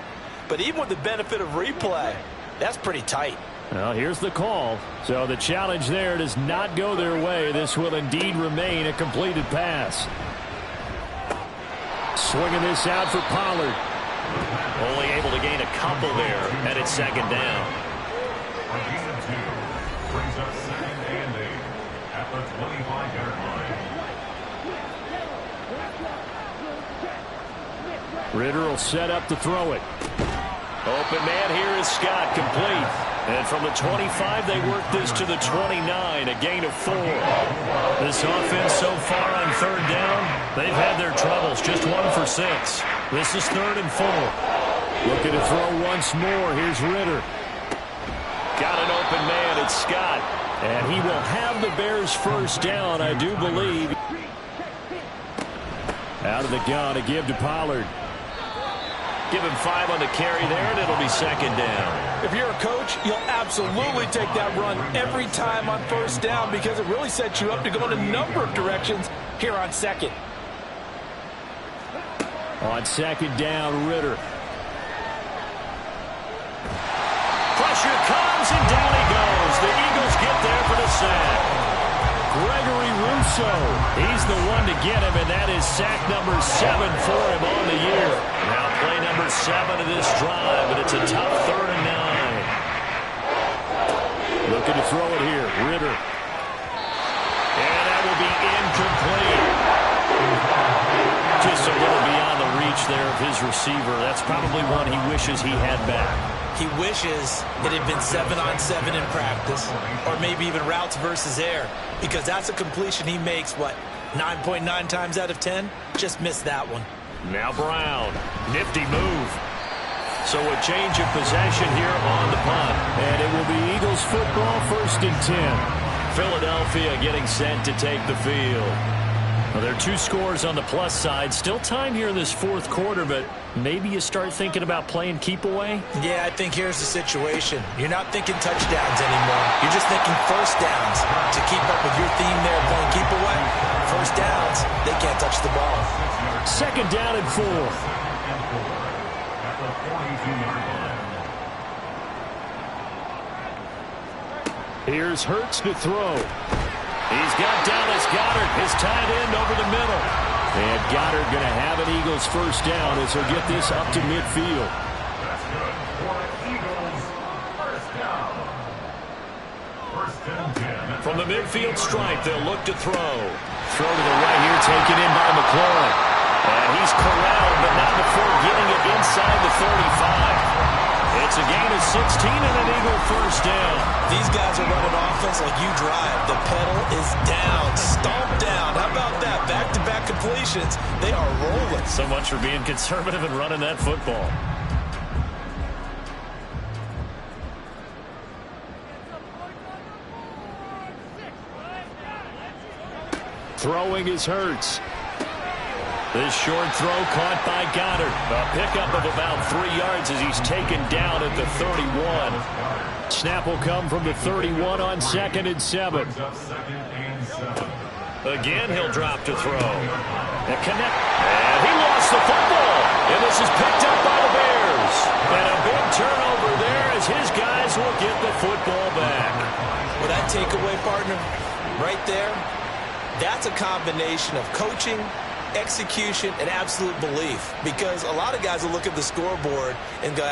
But even with the benefit of replay, that's pretty tight. Well, here's the call. So the challenge there does not go their way. This will indeed remain a completed pass. Swinging this out for Pollard. Only able to gain a couple there, and it's 2nd down. Brings up 2nd and 8 at the 25-yard line. Ritter will set up to throw it. Open man here is Scott, complete. And from the 25, they work this to the 29, a gain of 4. This offense so far on third down, they've had their troubles, just 1 for 6. This is 3rd and 4. Looking to throw once more. Here's Ritter. Got an open man, it's Scott. And he will have the Bears first down, I do believe. Out of the gun to give to Pollard. Give him 5 on the carry there, and it'll be 2nd down. If you're a coach, you'll absolutely take that run every time on 1st down because it really sets you up to go in a number of directions here on 2nd. On 2nd down, Ritter. Pressure comes, and down he goes. The Eagles get there for the sack. Gregory Rousseau. He's the one to get him, and that is sack number 7 for him on the year. Now play number 7 of this drive, and it's a tough 3rd and 9. Looking to throw it here. Ritter. And that will be incomplete. Just a little beyond the reach there of his receiver. That's probably one he wishes he had back. He wishes it had been 7-on-7 in practice, or maybe even routes versus air, because that's a completion he makes, 9.9 times out of 10? Just missed that one. Now Brown. Nifty move. So a change of possession here on the punt. And it will be Eagles football, 1st and 10. Philadelphia getting set to take the field. Well, there are 2 scores on the plus side. Still time here in this 4th quarter, but maybe you start thinking about playing keep away? Yeah, I think here's the situation. You're not thinking touchdowns anymore. You're just thinking 1st downs. To keep up with your theme there, playing keep away, 1st downs, they can't touch the ball. 2nd down and 4. Here's Hurts to throw. He's got Dallas Goedert, his tight end, over the middle. And Goddard going to have an Eagles first down as he'll get this up to midfield. That's good for Eagles first down. 1st and 10. From the midfield stripe, they'll look to throw. Throw to the right here, taken in by McLaurin. And he's corralled, but not before getting it inside the 35. It's a gain of 16 and an Eagle first down. These guys are running offense like you drive. The pedal is down, stomped down. How about that? Back-to-back completions. They are rolling. So much for being conservative and running that football. Throwing is Hurts. This short throw caught by Goddard. A pickup of about 3 yards as he's taken down at the 31. Snap will come from the 31 on 2nd and 7. Again, he'll drop to throw. And he lost the football. And this is picked up by the Bears. And a big turnover there as his guys will get the football back. Well, that takeaway, partner, right there, that's a combination of coaching, execution, and absolute belief, because a lot of guys will look at the scoreboard and go,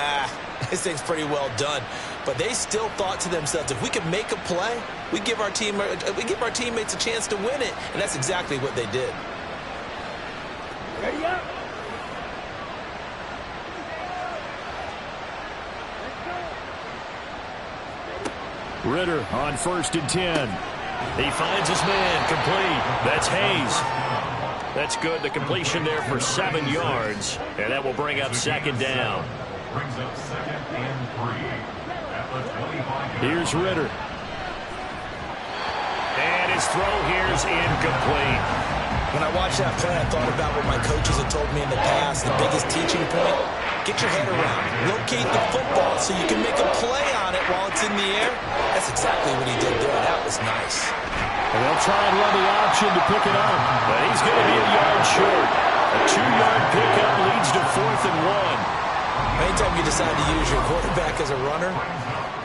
this thing's pretty well done, but they still thought to themselves, if we can make a play, we give our teammates a chance to win it, and that's exactly what they did. Ready up. Ritter on 1st and 10. He finds his man, complete. That's Hayes. That's good. The completion there for 7 yards. And that will bring up 2nd down. Brings up 2nd and 3 at the 25. Here's Ritter. And his throw here is incomplete. When I watched that play, I thought about what my coaches had told me in the past. The biggest teaching point, get your head around. Locate the football so you can make a play on it while it's in the air. That's exactly what he did there. That was nice. And they'll try and run the option to pick it up. But he's going to be a yard short. A 2-yard pickup leads to 4th and 1. Anytime you decide to use your quarterback as a runner,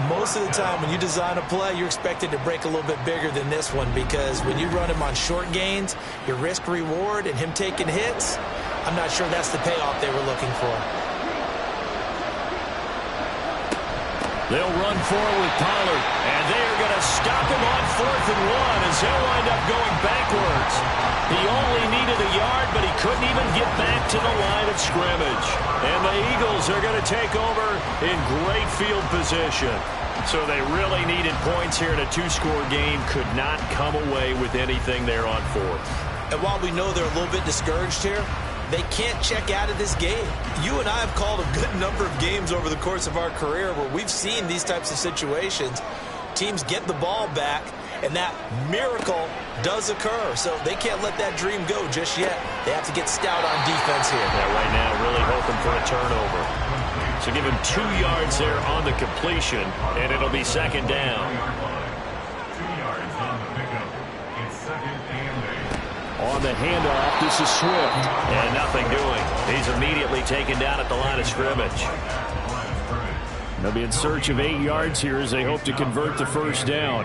most of the time when you design a play, you're expected to break a little bit bigger than this one, because when you run him on short gains, your risk-reward and him taking hits, I'm not sure that's the payoff they were looking for. They'll run forward with Pollard, and they are going to stop him on 4th and 1 as he'll wind up going backwards. He only needed a yard, but he couldn't even get back to the line of scrimmage. And the Eagles are going to take over in great field position. So they really needed points here in a two-score game. Could not come away with anything there on fourth. And while we know they're a little bit discouraged here, they can't check out of this game. You and I have called a good number of games over the course of our career where we've seen these types of situations. Teams get the ball back, and that miracle does occur. So they can't let that dream go just yet. They have to get stout on defense here. Yeah, right now really hoping for a turnover. So give him 2 yards there on the completion, and it'll be second down. 2 yards on the pickup. It's second and 8. On the handoff, this is Swift. And nothing doing. He's immediately taken down at the line of scrimmage. They'll be in search of 8 yards here as they hope to convert the first down.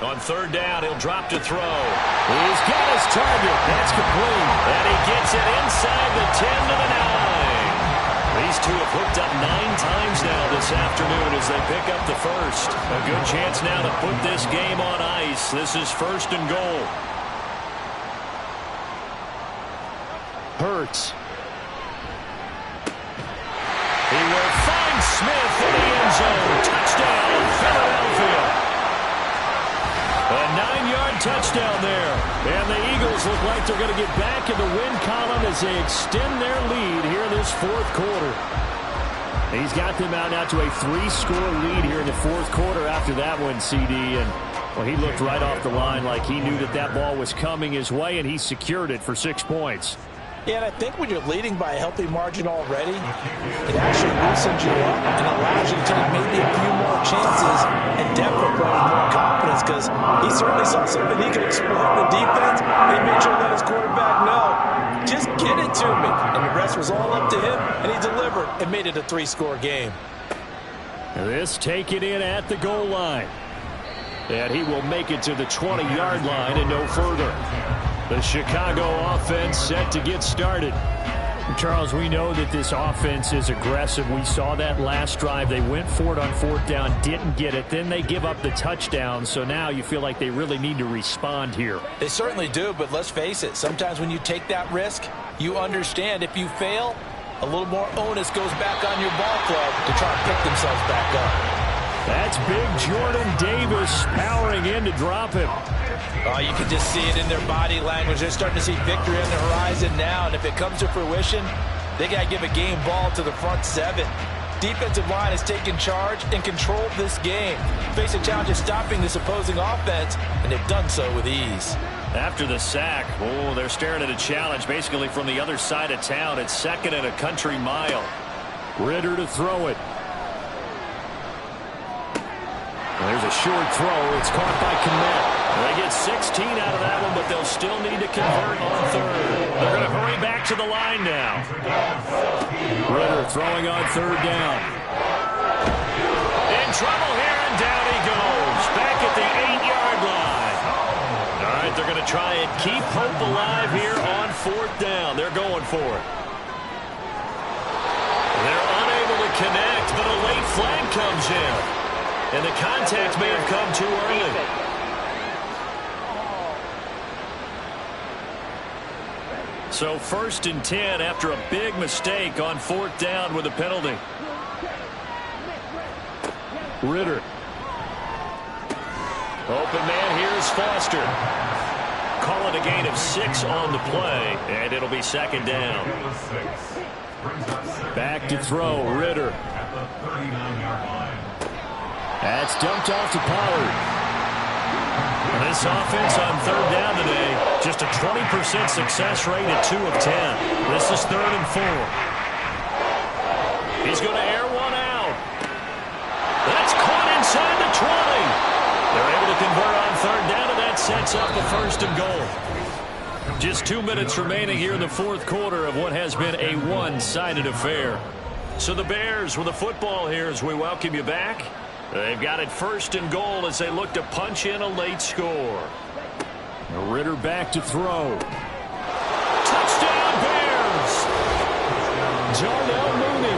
On third down, he'll drop to throw. He's got his target. That's complete. And he gets it inside the 10 to the 9. These two have hooked up 9 times now this afternoon as they pick up the first. A good chance now to put this game on ice. This is first and goal. Hurts. He will find Smith in the end zone. Touchdown, Philadelphia. A 9-yard touchdown there. And the Eagles look like they're going to get back in the win column as they extend their lead here in this fourth quarter. He's got them out now to a 3-score lead here in the fourth quarter after that one, CD. And, well, he looked right off the line like he knew that that ball was coming his way, and he secured it for 6 points. Yeah, and I think when you're leading by a healthy margin already, it actually loosens you up and allows you to take maybe a few more chances and definitely play with more confidence because he certainly saw something he could exploit in the defense, and he made sure to let his quarterback know, just get it to me. And the rest was all up to him, and he delivered and made it a 3-score game. This taken in at the goal line. And he will make it to the 20-yard line and no further. The Chicago offense set to get started. Charles, we know that this offense is aggressive. We saw that last drive. They went for it on fourth down, didn't get it. Then they give up the touchdown. So now you feel like they really need to respond here. They certainly do, but let's face it. Sometimes when you take that risk, you understand if you fail, a little more onus goes back on your ball club to try and pick themselves back up. That's big Jordan Davis powering in to drop him. Oh, you can just see it in their body language. They're starting to see victory on the horizon now, and if it comes to fruition, they got to give a game ball to the front 7. Defensive line has taken charge and controlled this game. Face a challenge of stopping this opposing offense, and they've done so with ease. After the sack, oh, they're staring at a challenge basically from the other side of town. It's second and a country mile. Ritter to throw it. There's a short throw. It's caught by Kmet. They get 16 out of that one, but they'll still need to convert on third. They're going to hurry back to the line now. Ritter throwing on third down. In trouble here, and down he goes. Back at the 8-yard line. All right, they're going to try and keep hope alive here on fourth down. They're going for it. They're unable to connect, but a late flag comes in. And the contact may have come too early. So first and 10 after a big mistake on fourth down with a penalty. Ritter. Open man here is Foster. Call it a gain of 6 on the play, and it'll be second down. Back to throw, Ritter. That's dumped off to Pollard. And this offense on third down today, just a 20% success rate at 2 of 10. This is 3rd and 4. He's going to air one out. That's caught inside the 20. They're able to convert on third down, and that sets up the first and goal. Just 2 minutes remaining here in the fourth quarter of what has been a one-sided affair. So the Bears with the football here as we welcome you back. They've got it first and goal as they look to punch in a late score. Ritter back to throw. Touchdown Bears! Darnell Mooney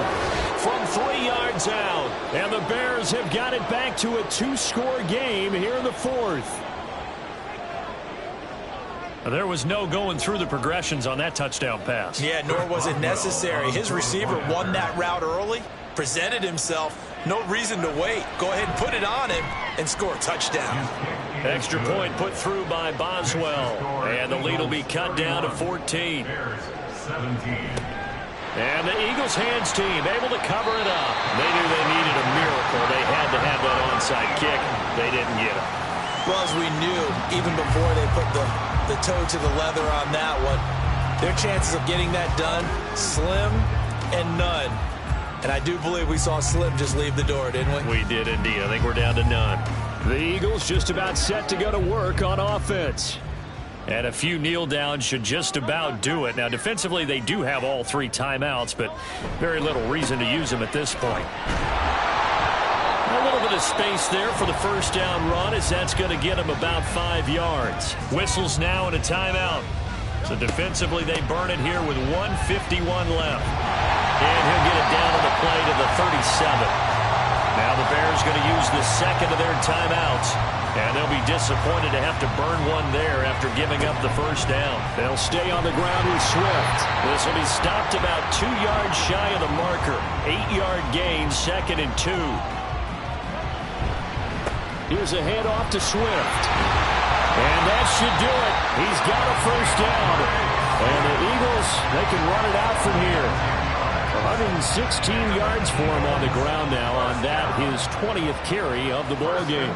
From 3 yards out. And the Bears have got it back to a 2-score game here in the fourth. There was no going through the progressions on that touchdown pass. Yeah, nor was it necessary. His receiver won that route early, presented himself. No reason to wait. Go ahead and put it on him and score a touchdown. Extra point put through by Boswell. And the lead will be cut down to 14. And the Eagles hands team able to cover it up. They knew they needed a miracle. They had to have that onside kick. They didn't get it. Well, as we knew, even before they put the toe to the leather on that one, their chances of getting that done, slim and none. And I do believe we saw Slim just leave the door, didn't we? We did indeed. I think we're down to none. The Eagles just about set to go to work on offense. And a few kneel downs should just about do it. Now, defensively, they do have all 3 timeouts, but very little reason to use them at this point. A little bit of space there for the first down run, as that's going to get them about 5 yards. Whistles now and a timeout. So defensively, they burn it here with 1:51 left. And he'll get it down to the play to the 37. Now the Bears going to use the second of their timeouts. And they'll be disappointed to have to burn one there after giving up the first down. They'll stay on the ground with Swift. This will be stopped about 2 yards shy of the marker. 8-yard gain, 2nd and 2. Here's a handoff to Swift. And that should do it. He's got a first down. And the Eagles, they can run it out from here. 116 yards for him on the ground now on that, his 20th carry of the ball game.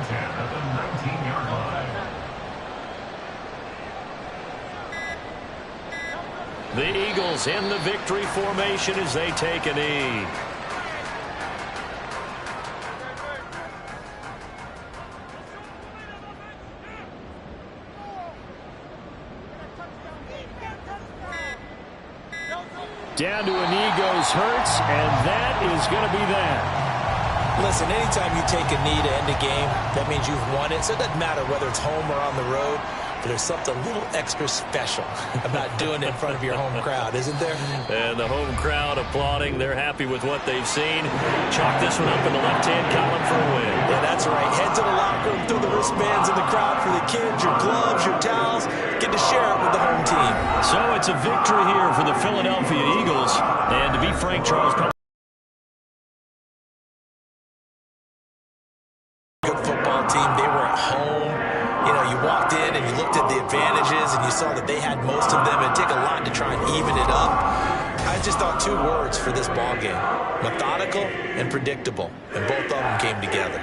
The Eagles in the victory formation as they take a knee. Down to a knee goes Hurts, and that is going to be that. Listen, anytime you take a knee to end a game, that means you've won it. So it doesn't matter whether it's home or on the road. But there's something a little extra special about doing it in front of your home crowd, isn't there? And the home crowd applauding. They're happy with what they've seen. Chalk this one up in the left-hand column for a win. Yeah, that's right. Head to the locker room, throw the wristbands in the crowd for the kids, your gloves, your towels. Get to share it with the home team. So it's a victory here for the Philadelphia Eagles. And to be frank, Charles, good football team. They were at home. You know, you walked in and you looked at the advantages and you saw that they had most of them. It'd take a lot to try and even it up. I just thought 2 words for this ball game: methodical and predictable. And both of them came together.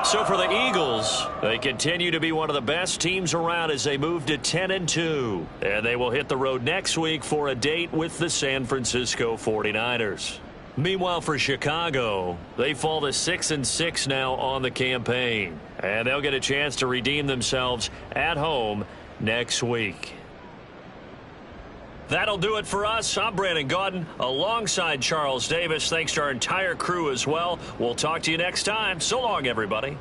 so for the Eagles, they continue to be one of the best teams around as they move to 10-2. And they will hit the road next week for a date with the San Francisco 49ers. Meanwhile, for Chicago, they fall to 6-6 now on the campaign. And they'll get a chance to redeem themselves at home next week. That'll do it for us. I'm Brandon Gaudin alongside Charles Davis. Thanks to our entire crew as well. We'll talk to you next time. So long, everybody.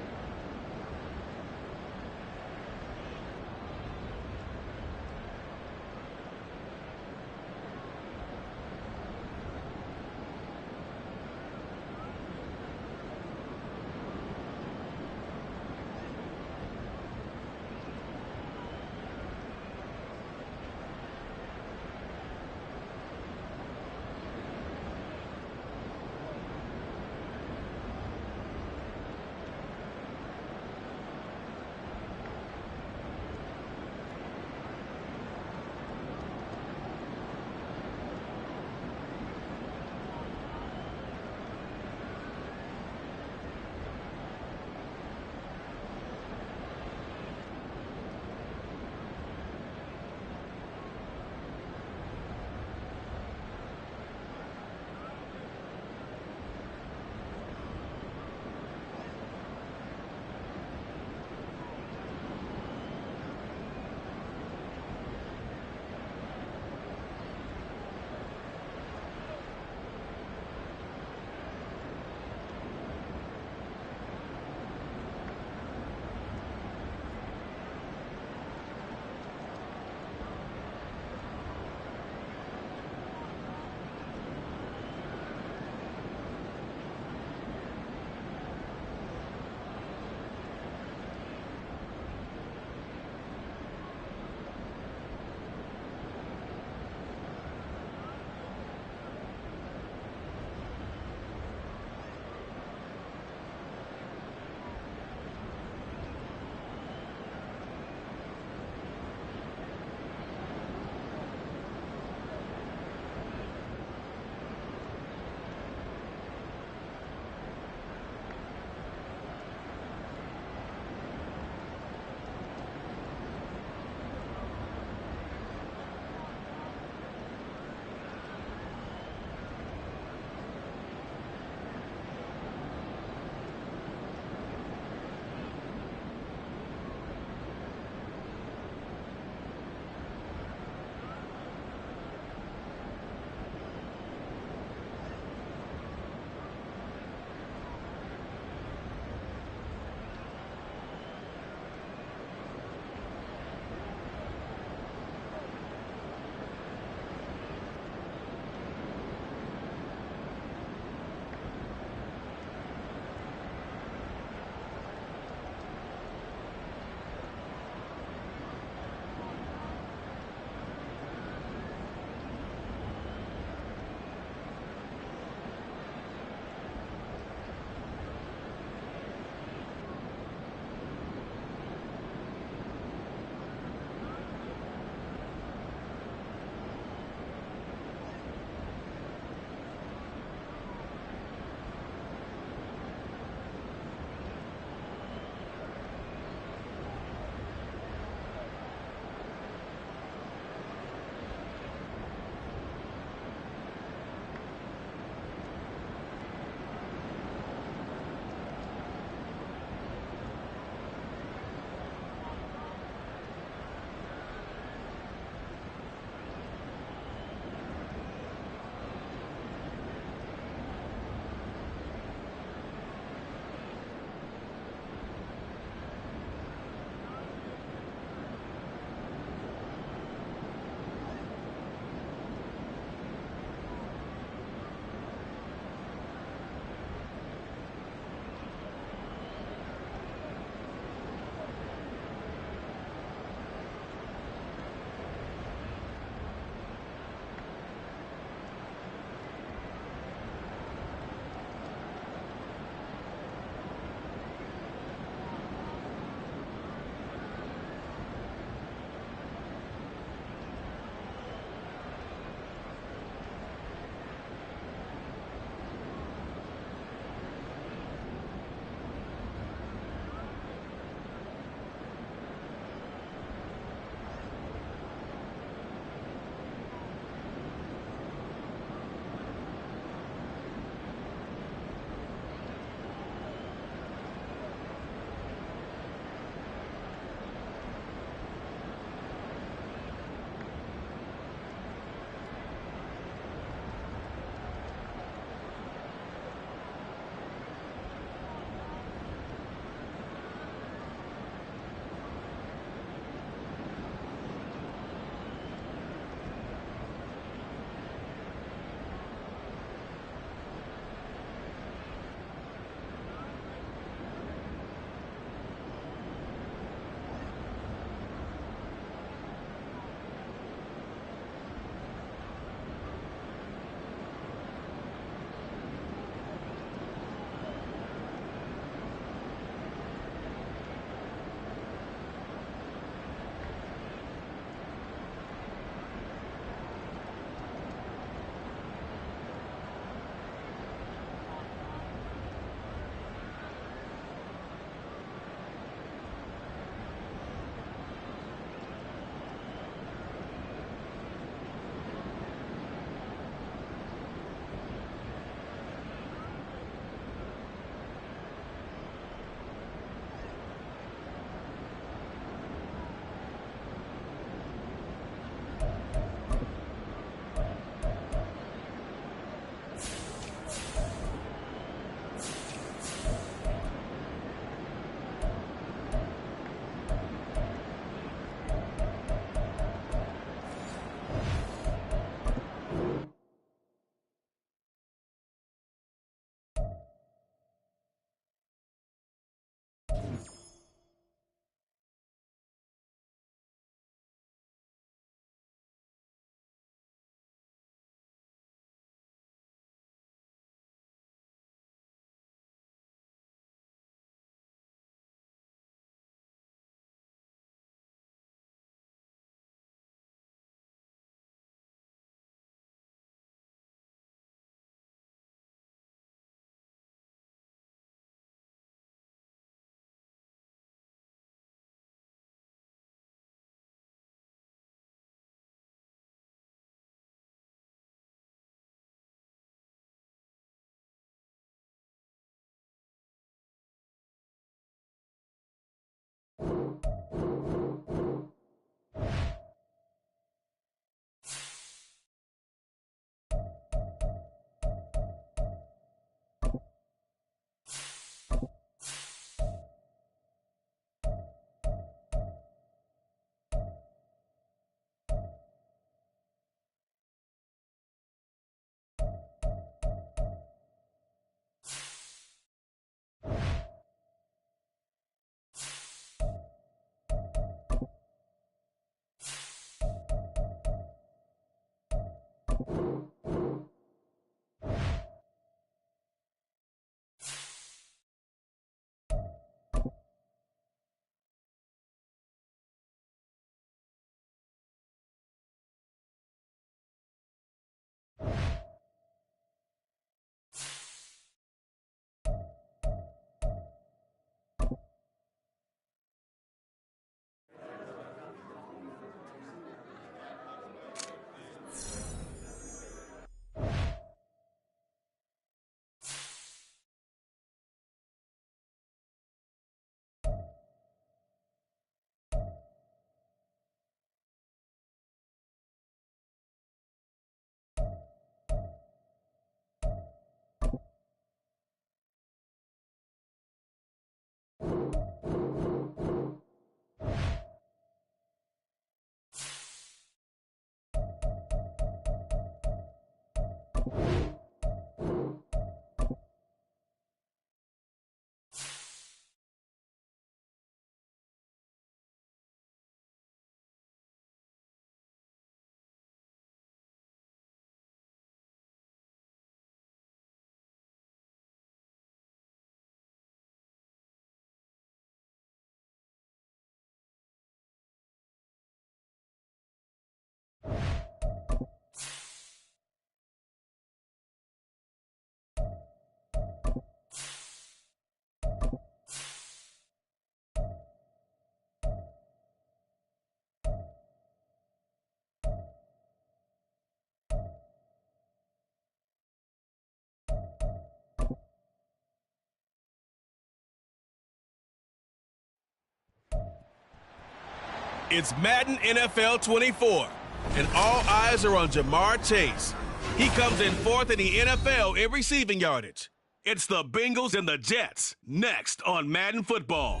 It's Madden NFL 24, and all eyes are on Jamar Chase. He comes in fourth in the NFL in receiving yardage. It's the Bengals and the Jets, next on Madden Football.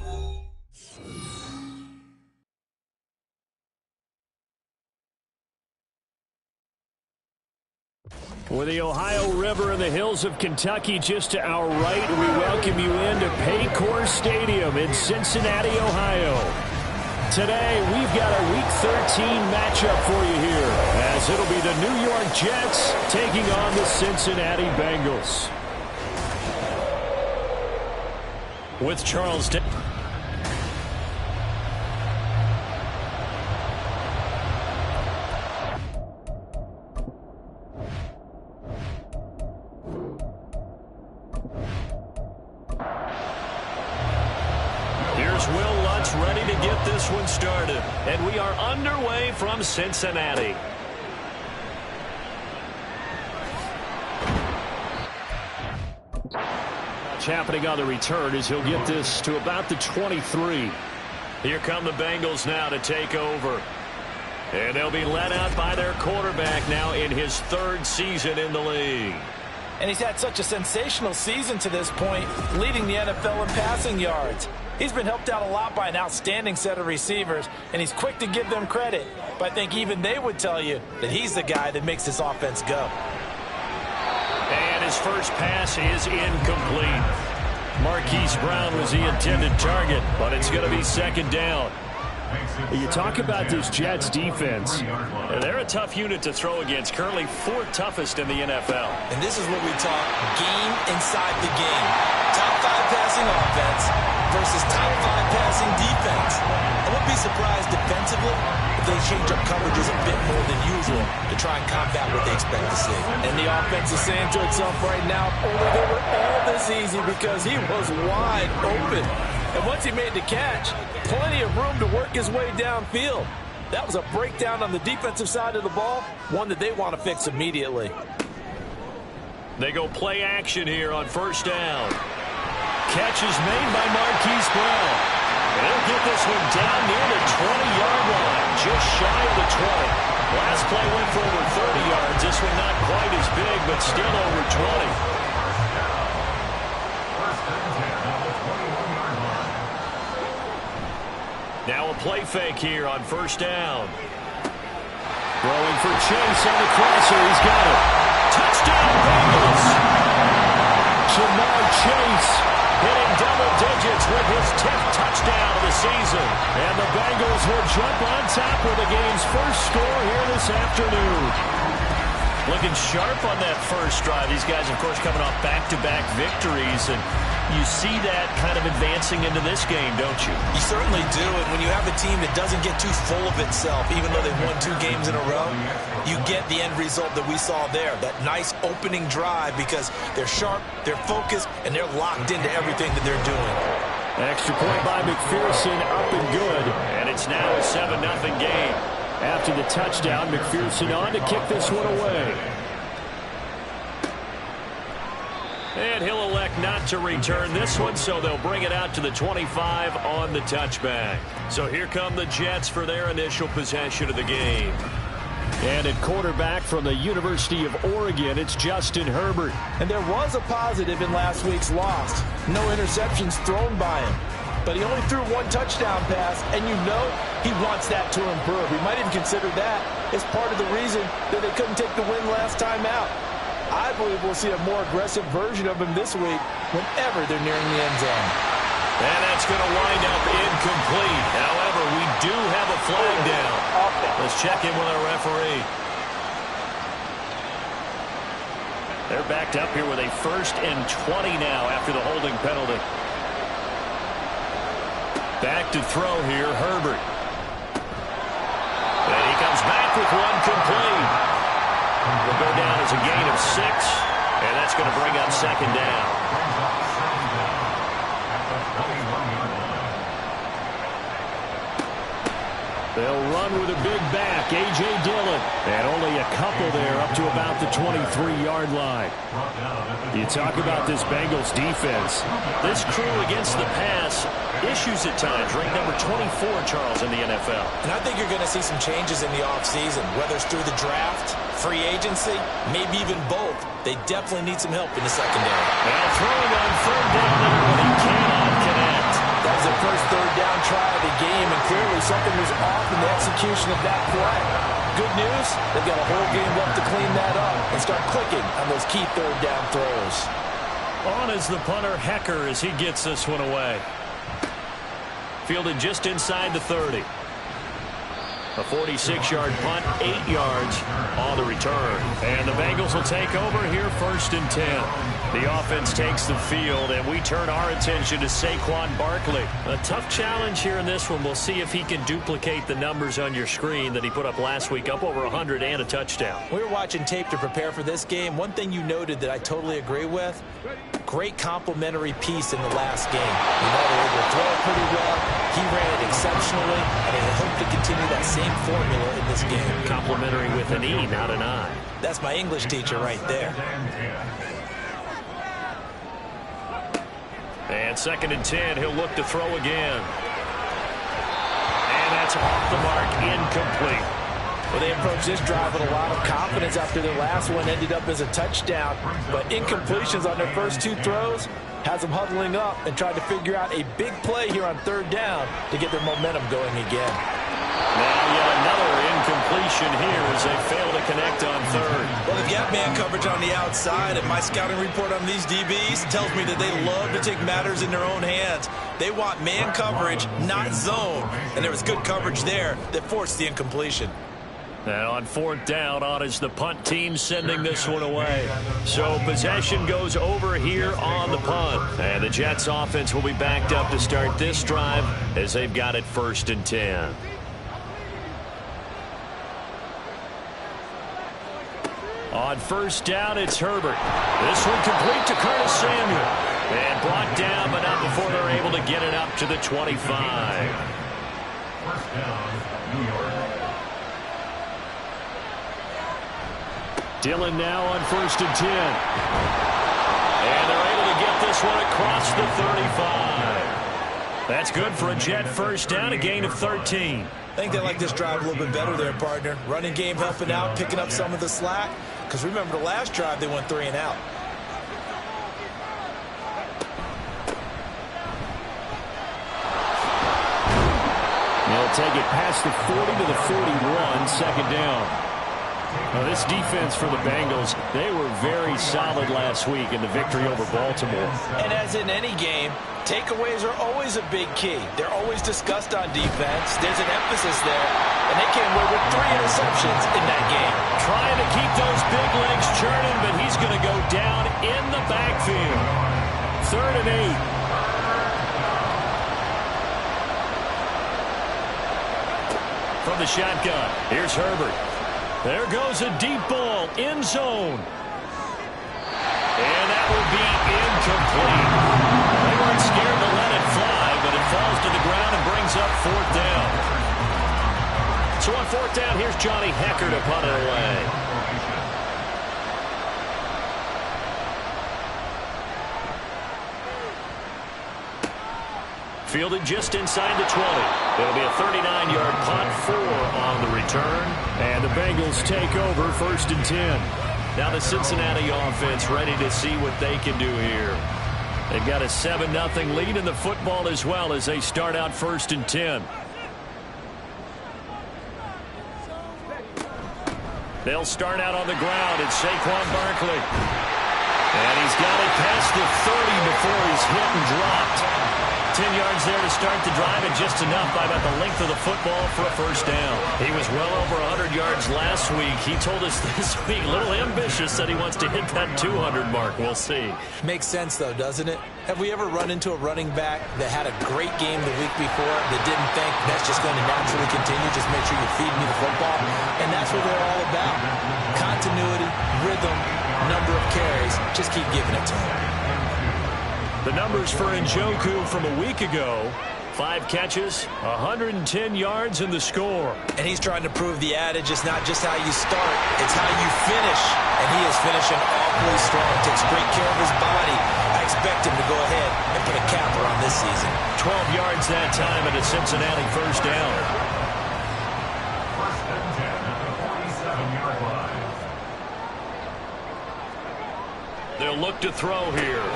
With the Ohio River and the hills of Kentucky just to our right, we welcome you into Paycor Stadium in Cincinnati, Ohio. Today, we've got a Week 13 matchup for you here, as it'll be the New York Jets taking on the Cincinnati Bengals. With Charleston. Ready to get this one started, and we are underway from Cincinnati. What's happening on the return is he'll get this to about the 23. Here come the Bengals now to take over, and they'll be led out by their quarterback now in his third season in the league. And he's had such a sensational season to this point, leading the NFL in passing yards. He's been helped out a lot by an outstanding set of receivers, and he's quick to give them credit. But I think even they would tell you that he's the guy that makes this offense go. And his first pass is incomplete. Marquise Brown was the intended target, but it's going to be second down. You talk about this Jets defense. They're a tough unit to throw against, currently fourth toughest in the NFL. And this is what we talk game inside the game. Top 5 passing offense versus top 5 passing defense. I wouldn't be surprised defensively if they change up coverages a bit more than usual to try and combat what they expect to see. And the offense is saying to itself right now, only they were all this easy because he was wide open. And once he made the catch, plenty of room to work his way downfield. That was a breakdown on the defensive side of the ball, one that they want to fix immediately. They go play action here on first down. Catch is made by Marquise Brown. And he'll get this one down near the 20-yard line, just shy of the 20. Last play went for over 30 yards. This one not quite as big, but still over 20. Now a play fake here on first down. Throwing for Chase on the crosser. He's got it. Touchdown, Bengals! Jamar Chase hitting double digits with his 10th touchdown of the season. And the Bengals will jump on top with the game's first score here this afternoon. Looking sharp on that first drive. These guys, of course, coming off back-to-back victories, and you see that kind of advancing into this game, don't you? You certainly do, and when you have a team that doesn't get too full of itself, even though they've won 2 games in a row, you get the end result that we saw there, that nice opening drive, because they're sharp, they're focused, and they're locked into everything that they're doing. Extra point by McPherson, up and good. And it's now a 7-0 game. After the touchdown, McPherson on to kick this one away. And he'll elect not to return this one, so they'll bring it out to the 25 on the touchback. So here come the Jets for their initial possession of the game. And at quarterback from the University of Oregon, it's Justin Herbert. And there was a positive in last week's loss. No interceptions thrown by him. But he only threw 1 touchdown pass, and you know he wants that to improve. He might even consider that as part of the reason that they couldn't take the win last time out. I believe we'll see a more aggressive version of him this week whenever they're nearing the end zone. And that's going to wind up incomplete. However, we do have a flag down. Let's check in with our referee. They're backed up here with a 1st and 20 now after the holding penalty. Back to throw here, Herbert. And he comes back with one complete. Will go down as a gain of 6, and that's going to bring up 2nd down. They'll run with a big back, A.J. Dillon. And only a couple there up to about the 23-yard line. You talk about this Bengals defense. This crew against the pass, issues at times. Ranked number 24, Charles, in the NFL. And I think you're going to see some changes in the offseason, whether it's through the draft, free agency, maybe even both. They definitely need some help in the secondary. Now throwing on 3rd down there, but he cannot connect. That was the first 3rd down try of the game, and clearly something was off in the execution of that play. Good news, they've got a whole game left to clean that up and start clicking on those key 3rd down throws. On is the punter, Hecker, as he gets this one away. Fielded just inside the 30. A 46-yard punt, 8 yards on the return. And the Bengals will take over here 1st and 10. The offense takes the field, and we turn our attention to Saquon Barkley. A tough challenge here in this one. We'll see if he can duplicate the numbers on your screen that he put up last week, up over 100 and a touchdown. We were watching tape to prepare for this game. One thing you noted that I totally agree with, great complimentary piece in the last game. You know, they were able to throw it pretty well. He ran it exceptionally, and I hope to continue that same formula in this game. Complimentary with an E, not an I. That's my English teacher right there. And 2nd and 10, he'll look to throw again. And that's off the mark, incomplete. Well, they approached this drive with a lot of confidence after their last one ended up as a touchdown. But incompletions on their first 2 throws has them huddling up and trying to figure out a big play here on 3rd down to get their momentum going again. Now yet another incompletion here as they fail to connect on 3rd. Well, they've got man coverage on the outside, and my scouting report on these DBs tells me that they love to take matters in their own hands. They want man coverage, not zone. And there was good coverage there that forced the incompletion. And on 4th down, on is the punt team sending this one away. So possession goes over here on the punt. And the Jets offense will be backed up to start this drive as they've got it 1st and 10. On 1st down, it's Herbert. This one complete to Curtis Samuel. And brought down, but not before they're able to get it up to the 25. 1st down, New York. Dillon now on 1st and 10. And they're able to get this one across the 35. That's good for a Jet 1st down, a gain of 13. I think they like this drive a little bit better there, partner. Running game helping out, picking up some of the slack. Because remember, the last drive, they went 3 and out. They'll take it past the 40 to the 41, 2nd down. Now, this defense for the Bengals, they were very solid last week in the victory over Baltimore. And as in any game, takeaways are always a big key. They're always discussed on defense. There's an emphasis there, and they came away with 3 interceptions in that game. Trying to keep those big legs churning, but he's going to go down in the backfield. 3rd and 8. From the shotgun, here's Herbert. There goes a deep ball, end zone. And that will be incomplete. They weren't scared to let it fly, but it falls to the ground and brings up 4th down. So on 4th down, here's Johnny Hecker to punt it away. Fielded just inside the 20. It'll be a 39-yard punt, 4 on the return. And the Bengals take over 1st and 10. Now the Cincinnati offense ready to see what they can do here. They've got a 7-0 lead in the football as well as they start out 1st and 10. They'll start out on the ground. It's Saquon Barkley. And he's got it past the 30 before he's hit and dropped. 10 yards there to start the drive, and just enough by about the length of the football for a first down. He was well over 100 yards last week. He told us this week, a little ambitious, said he wants to hit that 200 mark. We'll see. Makes sense, though, doesn't it? Have we ever run into a running back that had a great game the week before that didn't think that's just going to naturally continue? Just make sure you feed me the football. And that's what they're all about. Continuity, rhythm, number of carries. Just keep giving it to him. The numbers for Njoku from a week ago: 5 catches, 110 yards, and the score. And he's trying to prove the adage, it's not just how you start, it's how you finish. And he is finishing awfully strong, takes great care of his body. I expect him to go ahead and put a capper on this season. 12 yards that time, and a Cincinnati first down. First and 10 at the 47-yard line. They'll look to throw here.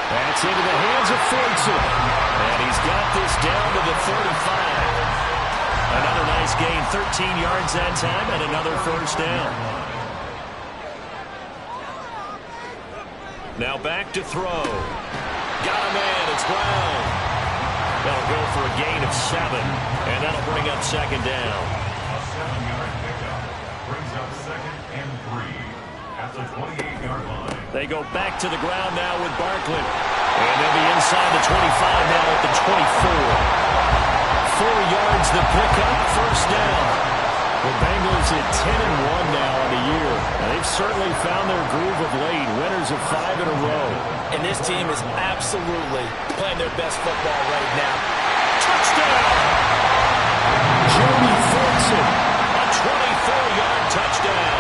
That's into the hands of Fortson. And he's got this down to the 35. Another nice gain, 13 yards that time, and another first down. Now back to throw. Got a man, it's Brown. They'll go for a gain of 7, and that'll bring up second down. A 7-yard pickup brings up 2nd and 3 at the 28-yard line. They go back to the ground now with Barkley. And they'll be inside the 25 now at the 24. 4 yards the pickup, first down. The Bengals at 10-1 now on the year. Now, they've certainly found their groove of late. Winners of 5 in a row. And this team is absolutely playing their best football right now. Touchdown! Joey Fortson. A 24-yard touchdown.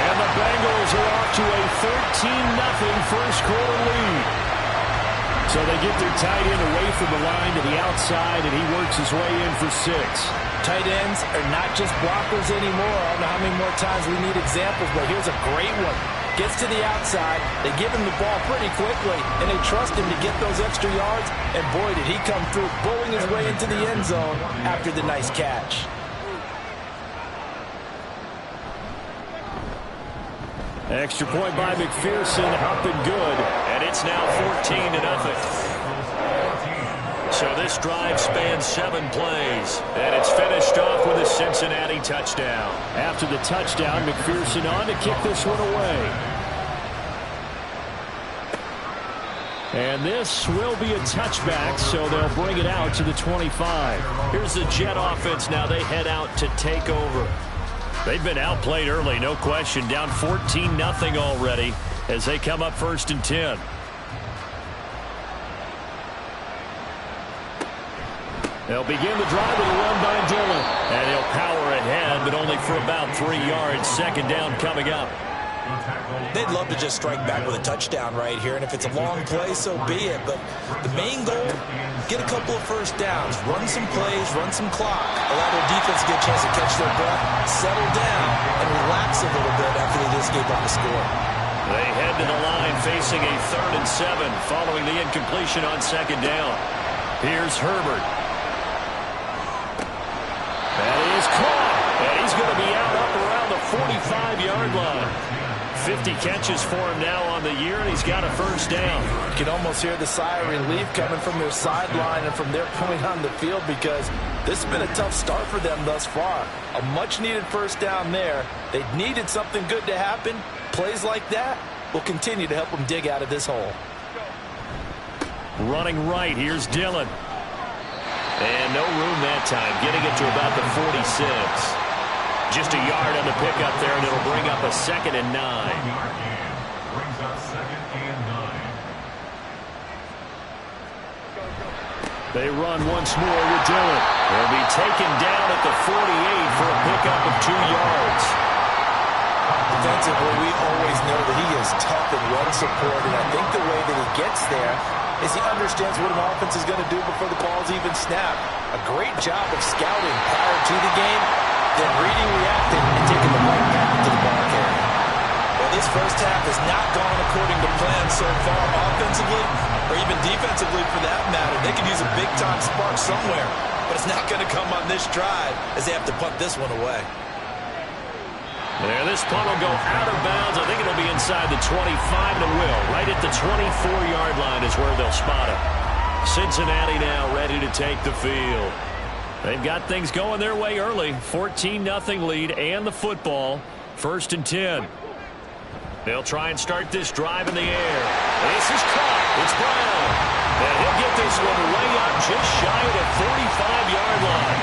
And the Bengals are off to a 13-0 first-quarter lead. So they get their tight end away from the line to the outside, and he works his way in for 6. Tight ends are not just blockers anymore. I don't know how many more times we need examples, but here's a great one. Gets to the outside, they give him the ball pretty quickly, and they trust him to get those extra yards, and boy, did he come through, bowling his way into the end zone after the nice catch. Extra point by McPherson, up and good. And it's now 14-0. So this drive spans 7 plays. And it's finished off with a Cincinnati touchdown. After the touchdown, McPherson on to kick this one away. And this will be a touchback, so they'll bring it out to the 25. Here's the Jet offense now. They head out to take over. They've been outplayed early, no question. Down 14-0 already as they come up 1st and 10. They'll begin the drive with a run by Dillon. And he'll power ahead, but only for about 3 yards. Second down coming up. They'd love to just strike back with a touchdown right here, and if it's a long play, so be it. But the main goal, get a couple of first downs, run some plays, run some clock, allow their defense to get a chance to catch their breath, settle down, and relax a little bit after they just gave up the score. They head to the line facing a 3rd and 7 following the incompletion on second down. Here's Herbert. That is caught. And he's going to be out up around the 45-yard line. 50 catches for him now on the year, and he's got a first down. You can almost hear the sigh of relief coming from their sideline and from their point on the field, because this has been a tough start for them thus far. A much-needed first down there. They needed something good to happen. Plays like that will continue to help them dig out of this hole. Running right, here's Dillon. And no room that time, getting it to about the 46. Just a yard on the pickup there, and it'll bring up a 2nd and 9. Brings up 2nd and 9. They run once more with Dillon. He'll be taken down at the 48 for a pickup of 2 yards. Defensively, we always know that he is tough in run support, and I think the way that he gets there is he understands what an offense is going to do before the ball's even snapped. A great job of scouting prior to the game, then reading, reacting, and taking the right path to the ball carrier. Well, this first half has not gone according to plan so far offensively, or even defensively for that matter. They could use a big-time spark somewhere, but it's not going to come on this drive as they have to punt this one away. There, this punt will go out of bounds. I think it'll be inside the 25, and it will. Right at the 24-yard line is where they'll spot it. Cincinnati now ready to take the field. They've got things going their way early. 14-0 lead and the football. 1st and 10. They'll try and start this drive in the air. This is caught. It's Brown. And he'll get this one way up just shy of the 45-yard line.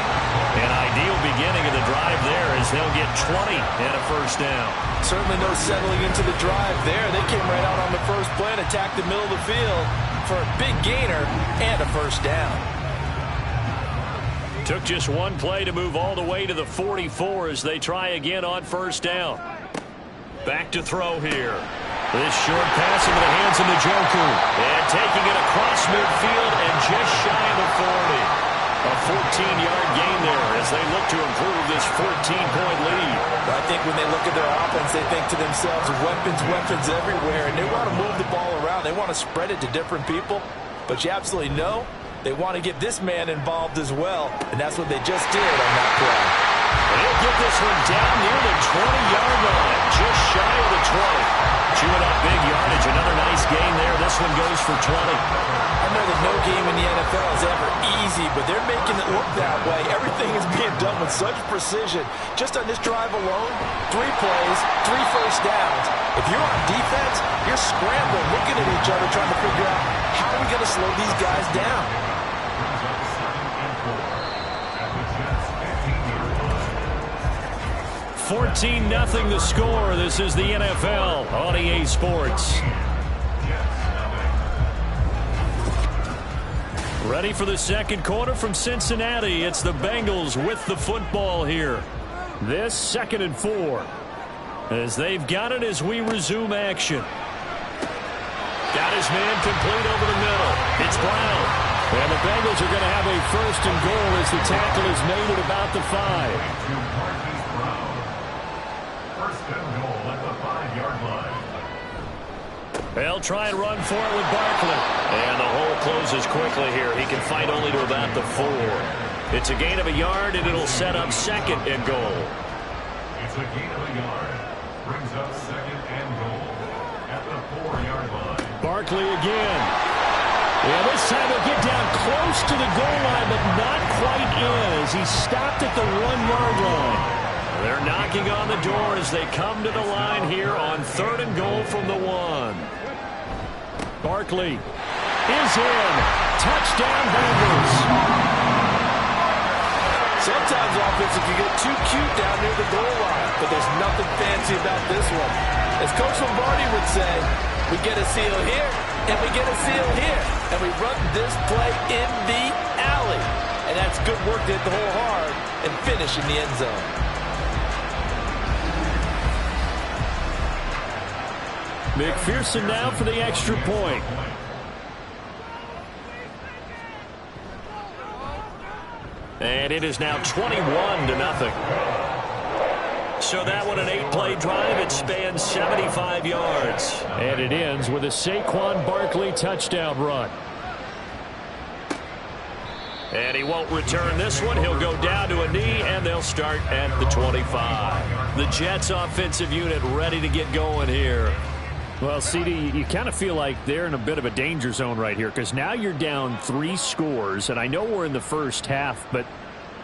An ideal beginning of the drive there as they'll get 20 and a 1st down. Certainly no settling into the drive there. They came right out on the first play and attacked the middle of the field for a big gainer and a 1st down. Took just one play to move all the way to the 44 as they try again on 1st down. Back to throw here. This short pass into the hands of the Joker. And taking it across midfield and just shy of the 40. A 14-yard gain there as they look to improve this 14-point lead. I think when they look at their offense, they think to themselves, weapons everywhere, and they want to move the ball around. They want to spread it to different people, but you absolutely know they want to get this man involved as well, and that's what they just did on that play. And he'll get this one down near the 20-yard line, just shy of the 20. Chewing up big yardage, another nice gain there. This one goes for 20. I know that no game in the NFL is ever easy, but they're making it look that way. Everything is being done with such precision. Just on this drive alone, 3 plays, 3 1st downs. If you're on defense, you're scrambling, looking at each other, trying to figure out how are we going to slow these guys down. 14-0 the score. This is the NFL on EA Sports. Ready for the 2nd quarter from Cincinnati. It's the Bengals with the football here. This 2nd and 4. As they've got it as we resume action. Got his man complete over the middle. It's Brown. And the Bengals are going to have a 1st and goal as the tackle is made at about the 5. They'll try and run for it with Barkley. And the hole closes quickly here. He can fight only to about the 4. It's a gain of a yard, and it'll set up 2nd and goal. It's a gain of a yard. Brings up 2nd and goal at the 4-yard line. Barkley again. Yeah, this time he'll get down close to the goal line, but not quite in as he stopped at the 1-yard line. They're knocking on the door as they come to the line here on 3rd and goal from the 1. Barkley is in. Touchdown, Bengals. Sometimes offense can get too cute down near the goal line, but there's nothing fancy about this one. As Coach Lombardi would say, we get a seal here, and we get a seal here, and we run this play in the alley. And that's good work to hit the hole hard and finish in the end zone. McPherson now for the extra point. And it is now 21-0. So that one an 8-play drive. It spans 75 yards. And it ends with a Saquon Barkley touchdown run. And he won't return this one. He'll go down to a knee, and they'll start at the 25. The Jets offensive unit ready to get going here. Well, CD, you kind of feel like they're in a bit of a danger zone right here because now you're down 3 scores, and I know we're in the first half, but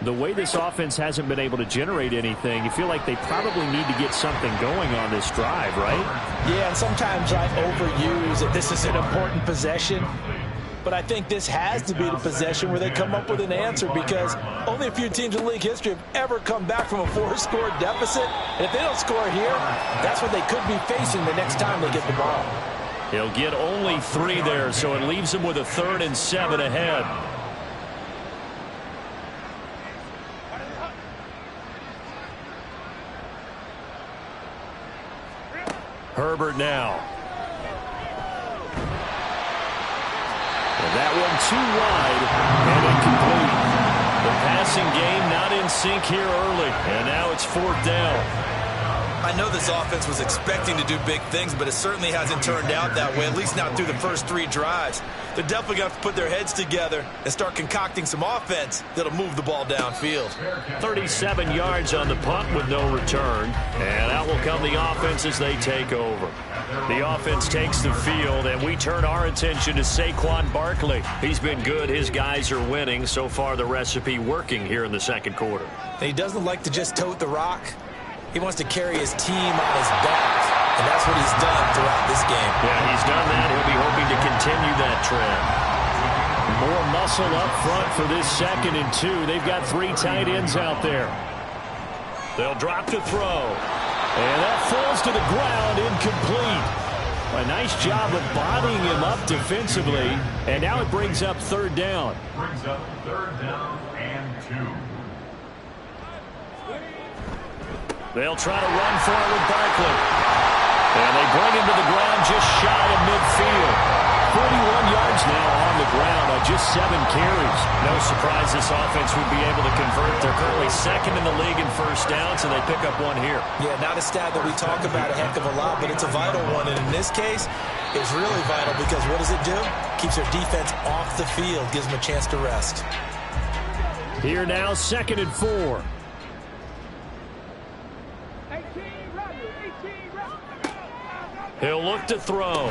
the way this offense hasn't been able to generate anything, you feel like they probably need to get something going on this drive, right? Yeah, and sometimes I overuse that this is an important possession. But I think this has to be the possession where they come up with an answer because only a few teams in league history have ever come back from a 4-score deficit. And if they don't score here, that's what they could be facing the next time they get the ball. He'll get only 3 there, so it leaves him with a 3rd and 7 ahead. Herbert now. That one too wide and incomplete. The passing game not in sync here early, and now it's 4th down. I know this offense was expecting to do big things, but it certainly hasn't turned out that way, at least not through the first 3 drives. They're definitely going to have to put their heads together and start concocting some offense that'll move the ball downfield. 37 yards on the punt with no return. And out will come the offense as they take over. The offense takes the field, and we turn our attention to Saquon Barkley. He's been good. His guys are winning. So far, the recipe working here in the second quarter. And he doesn't like to just tote the rock. He wants to carry his team on his back. And that's what he's done throughout this game. Yeah, he's done that. He'll be hoping to continue that trend. More muscle up front for this 2nd and 2. They've got 3 tight ends out there. They'll drop to throw. And that falls to the ground, incomplete. A nice job of bodying him up defensively. And now it brings up 3rd down. Brings up 3rd down and 2. They'll try to run for it with Barkley. And they bring him to the ground just shy of midfield. 41 yards now on the ground on just 7 carries. No surprise this offense would be able to convert. They're currently 2nd in the league in first down, so they pick up 1 here. Yeah, not a stat that we talk about a heck of a lot, but it's a vital one. And in this case, it's really vital because what does it do? Keeps their defense off the field, gives them a chance to rest. Here now, 2nd and 4. He'll look to throw.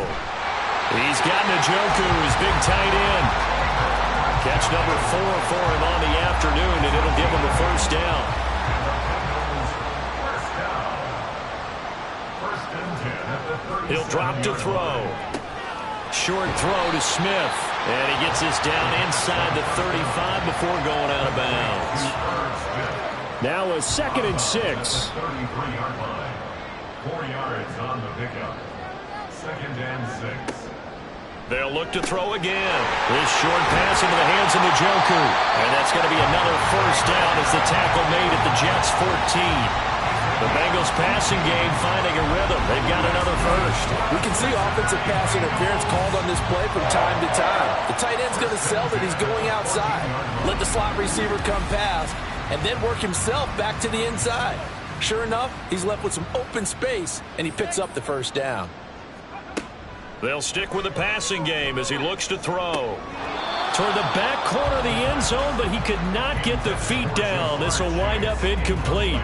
He's got Njoku, his big tight end. Catch number 4 for him on the afternoon, and it'll give him a first down. He'll drop to throw. Short throw to Smith. And he gets this down inside the 35 before going out of bounds. Now a 2nd and 6. 33-yard line. 4 yards on the pickup. 2nd and 6. They'll look to throw again. This short pass into the hands of Njoku. And that's going to be another first down as the tackle made at the Jets' 14. The Bengals passing game finding a rhythm. They've got another first. We can see offensive pass interference called on this play from time to time. The tight end's going to sell that he's going outside. Let the slot receiver come past and then work himself back to the inside. Sure enough, he's left with some open space, and he picks up the first down. They'll stick with the passing game as he looks to throw. Toward the back corner of the end zone, but he could not get the feet down. This will wind up incomplete.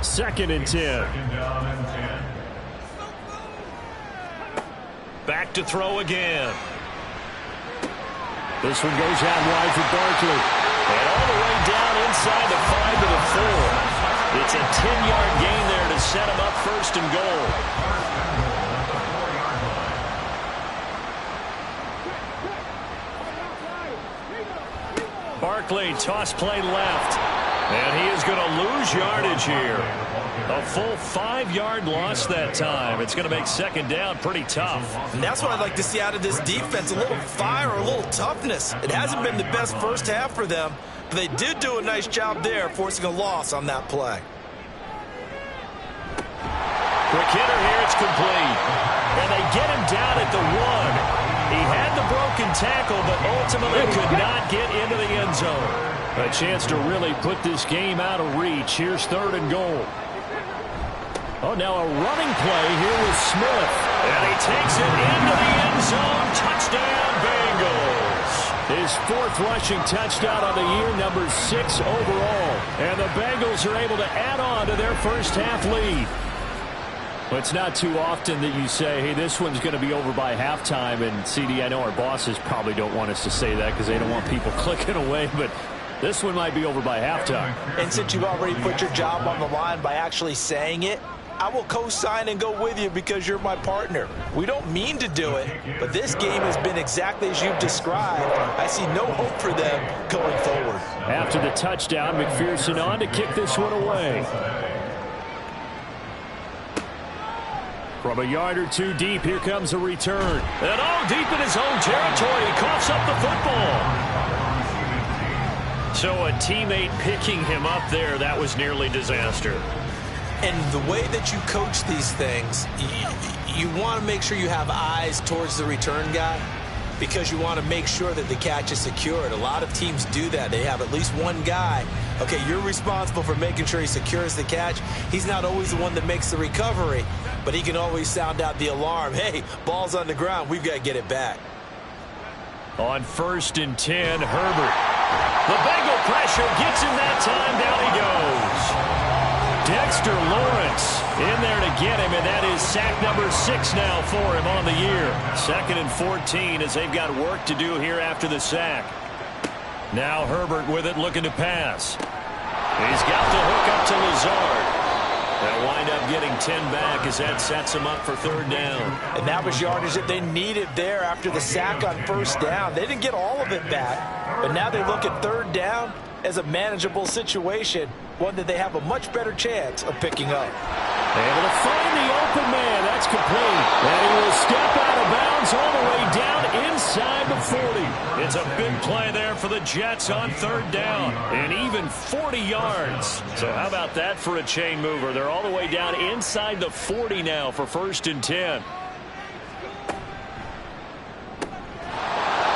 2nd and 10. 2nd down and 10. Back to throw again. This one goes out wide for Barkley. And all the way down inside the 5 to the 4. It's a 10-yard gain there to set him up 1st and goal. Barkley, toss play left. And he is going to lose yardage here. A full 5-yard loss that time. It's going to make 2nd down pretty tough. And that's what I'd like to see out of this defense, a little fire, a little toughness. It hasn't been the best first half for them, but they did do a nice job there forcing a loss on that play. Quick hitter here, it's complete. And they get him down at the 1. He had the broken tackle, but ultimately could not get into the end zone. A chance to really put this game out of reach. Here's 3rd and goal. Oh, now a running play here with Smith. And he takes it into the end zone. Touchdown, Bengals. His 4th rushing touchdown on the year, number 6 overall. And the Bengals are able to add on to their first half lead. But it's not too often that you say, hey, this one's going to be over by halftime. And, CD, I know our bosses probably don't want us to say that because they don't want people clicking away. But this one might be over by halftime. And since you've already put your job on the line by actually saying it, I will co-sign and go with you because you're my partner. We don't mean to do it, but this game has been exactly as you've described. I see no hope for them going forward. After the touchdown, McPherson on to kick this one away. From a yard or 2 deep, here comes a return. And all deep in his own territory, he coughs up the football. So a teammate picking him up there, that was nearly disaster. And the way that you coach these things, you want to make sure you have eyes towards the return guy because you want to make sure that the catch is secured. A lot of teams do that. They have at least one guy. Okay, you're responsible for making sure he secures the catch. He's not always the one that makes the recovery, but he can always sound out the alarm. Hey, ball's on the ground. We've got to get it back. On 1st and 10, Herbert. The Bengal pressure gets him that time. Down he goes. Dexter Lawrence in there to get him, and that is sack number 6 now for him on the year. 2nd and 14 as they've got work to do here after the sack. Now Herbert with it, looking to pass. He's got the hook up to Lazard. They'll wind up getting 10 back as that sets him up for 3rd down. And that was yardage that they needed there after the sack on 1st down. They didn't get all of it back, but now they look at 3rd down as a manageable situation, one that they have a much better chance of picking up. Able to find the open man. That's complete. And he will step out of bounds all the way down inside the 40. It's a big play there for the Jets on 3rd down. And even 40 yards. So how about that for a chain mover? They're all the way down inside the 40 now for 1st and 10.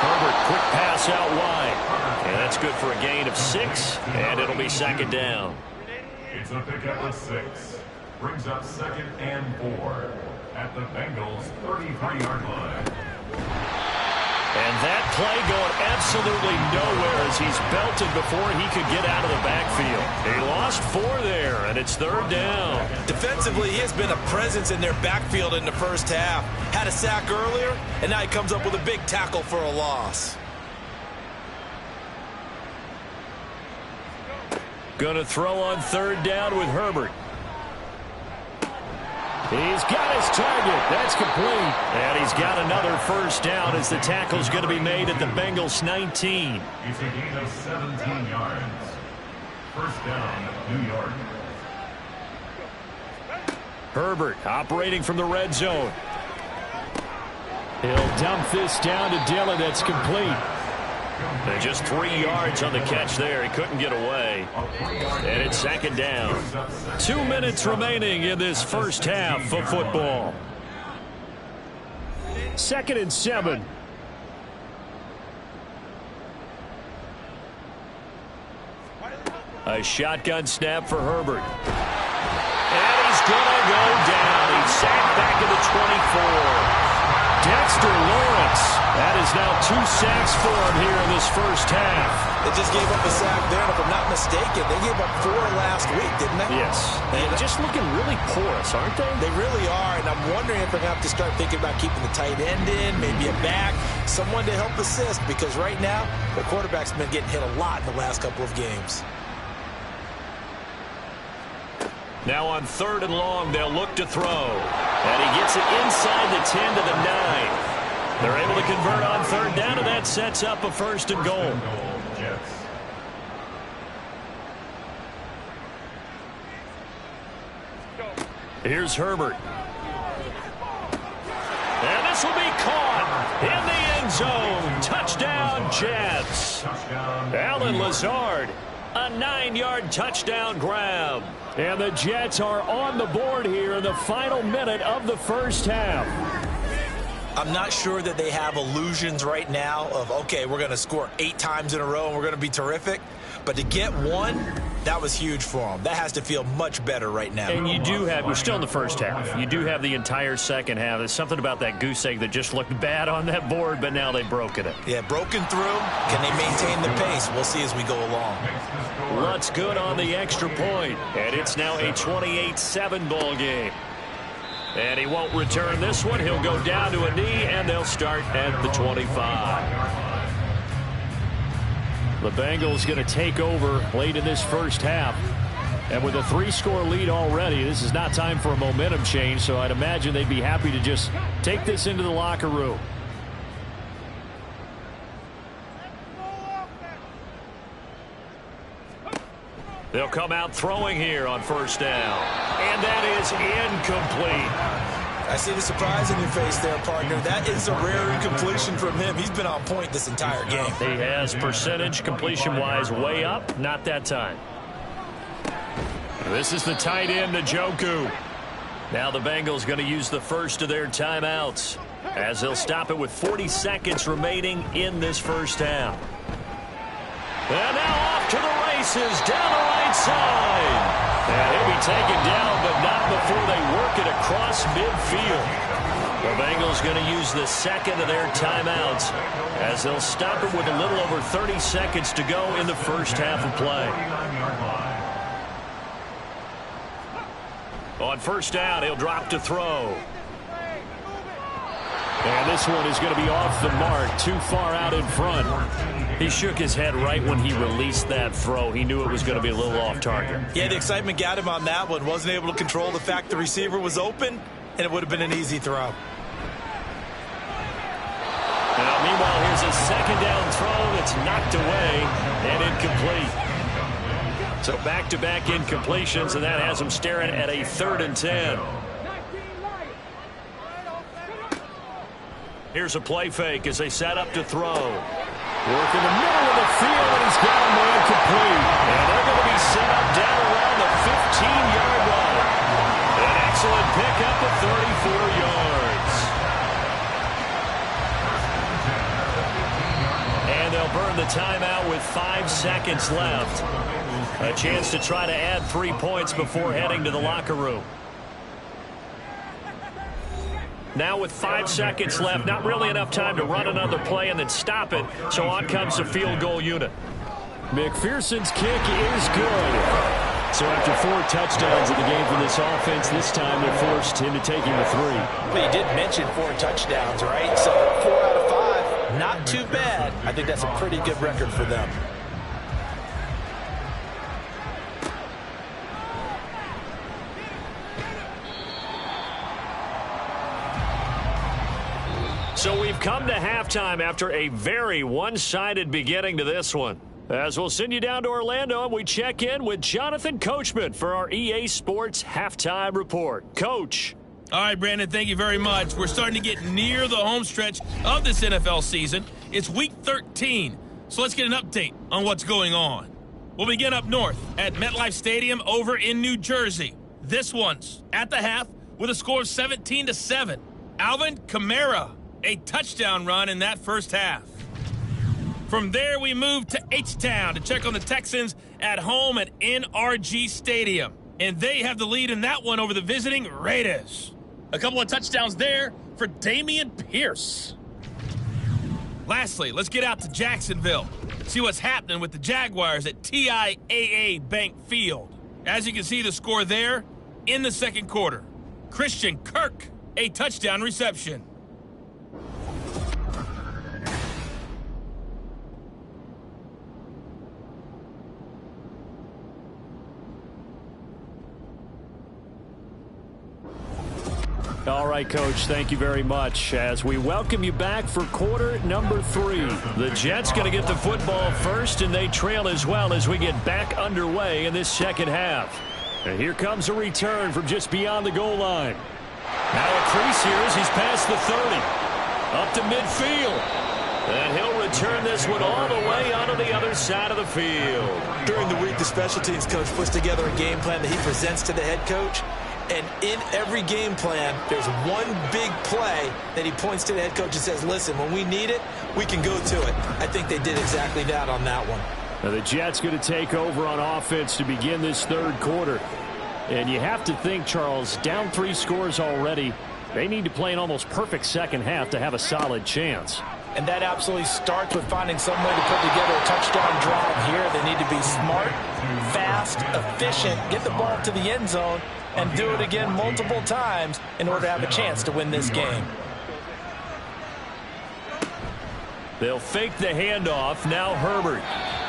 Herbert, quick pass out wide. And that's good for a gain of 6. And it'll be 2nd down. It's a pickup of 6. Brings up 2nd and 4 at the Bengals' 33-yard line. And that play going absolutely nowhere as he's belted before he could get out of the backfield. He lost 4 there, and it's 3rd down. Defensively, he has been a presence in their backfield in the first half. Had a sack earlier, and now he comes up with a big tackle for a loss. Going to throw on 3rd down with Herbert. He's got his target. That's complete. And he's got another 1st down as the tackle's going to be made at the Bengals' 19. It's a gain of 17 yards. 1st down, New York. Herbert operating from the red zone. He'll dump this down to Dillon. That's complete. And just 3 yards on the catch there. He couldn't get away. And it's 2nd down. 2 minutes remaining in this first half of football. 2nd and 7. A shotgun snap for Herbert. And he's going to go down. He's sacked back at the 24. Dexter Lawrence. That is now 2 sacks for him here in this first half. They just gave up a sack there, and if I'm not mistaken, they gave up 4 last week, didn't they? Yes. And just looking really porous, aren't they? They really are, and I'm wondering if they're going to have to start thinking about keeping the tight end in, maybe a back, someone to help assist, because right now, the quarterback's been getting hit a lot in the last couple of games. Now on 3rd and long, they'll look to throw. And he gets it inside the 10 to the 9. They're able to convert on 3rd down, and that sets up a 1st and goal. Here's Herbert. And this will be caught in the end zone. Touchdown, Jets. Alan Lazard, a 9-yard touchdown grab. And the Jets are on the board here in the final minute of the first half. I'm not sure that they have illusions right now of, okay, we're going to score 8 times in a row and we're going to be terrific. But to get 1, that was huge for them. That has to feel much better right now. And you do have, you're still in the first half. You do have the entire second half. There's something about that goose egg that just looked bad on that board, but now they've broken it. Yeah, broken through. Can they maintain the pace? We'll see as we go along. Lutz good on the extra point. And it's now a 28-7 ball game. And he won't return this one. He'll go down to a knee, and they'll start at the 25. The Bengals going to take over late in this first half. And with a 3-score lead already, this is not time for a momentum change, so I'd imagine they'd be happy to just take this into the locker room. They'll come out throwing here on 1st down. And that is incomplete. I see the surprise in your face there, partner. That is a rare incompletion from him. He's been on point this entire game. He has percentage completion-wise way up. Not that time. This is the tight end, Njoku. Now the Bengals going to use the first of their timeouts as they'll stop it with 40 seconds remaining in this first half. And now off to the races down the right side. And he'll be taken down, but not before they work it across midfield. The Bengals going to use the second of their timeouts as they'll stop it with a little over 30 seconds to go in the first half of play. On first down, he'll drop to throw. And this one is going to be off the mark, too far out in front. He shook his head right when he released that throw. He knew it was going to be a little off target. Yeah, the excitement got him on that one. Wasn't able to control the fact the receiver was open, and it would have been an easy throw. Now, meanwhile, here's a second down throw that's knocked away and incomplete. So back-to-back incompletions, and that has him staring at a 3rd and 10. Here's a play fake as they set up to throw. Work in the middle of the field, and he's got a man complete. And they're going to be set up down around the 15-yard line. An excellent pickup of 34 yards. And they'll burn the timeout with 5 seconds left. A chance to try to add 3 points before heading to the locker room. Now with 5 seconds left, not really enough time to run another play and then stop it, so on comes the field goal unit. McPherson's kick is good. So after 4 touchdowns in the game for this offense, this time they're forced into taking the 3. But you did mention 4 touchdowns, right? So 4 out of 5, not too bad. I think that's a pretty good record for them. So we've come to halftime after a very one-sided beginning to this one. As we'll send you down to Orlando, and we check in with Jonathan Coachman for our EA Sports Halftime Report. Coach. All right, Brandon, thank you very much. We're starting to get near the home stretch of this NFL season. It's Week 13, so let's get an update on what's going on. We'll begin up north at MetLife Stadium over in New Jersey. This one's at the half with a score of 17-7. Alvin Kamara, a touchdown run in that first half. From there, we move to H-Town to check on the Texans at home at NRG Stadium. And they have the lead in that one over the visiting Raiders. A couple of touchdowns there for Dameon Pierce. Lastly, let's get out to Jacksonville. See what's happening with the Jaguars at TIAA Bank Field. As you can see, the score there in the second quarter. Christian Kirk, a touchdown reception. All right, Coach, thank you very much as we welcome you back for quarter number 3. The Jets going to get the football first, and they trail as well as we get back underway in this second half. And here comes a return from just beyond the goal line. Now a crease here as he's past the 30. Up to midfield. And he'll return this one all the way onto the other side of the field. During the week, the special teams coach puts together a game plan that he presents to the head coach. And in every game plan, there's one big play that he points to the head coach and says, listen, when we need it, we can go to it. I think they did exactly that on that one. Now the Jets going to take over on offense to begin this third quarter. And you have to think, Charles, down 3 scores already. They need to play an almost perfect second half to have a solid chance. And that absolutely starts with finding some way to put together a touchdown drive here. They need to be smart, fast, efficient, get the ball to the end zone, and do it again multiple times in order to have a chance to win this game. They'll fake the handoff. Now Herbert.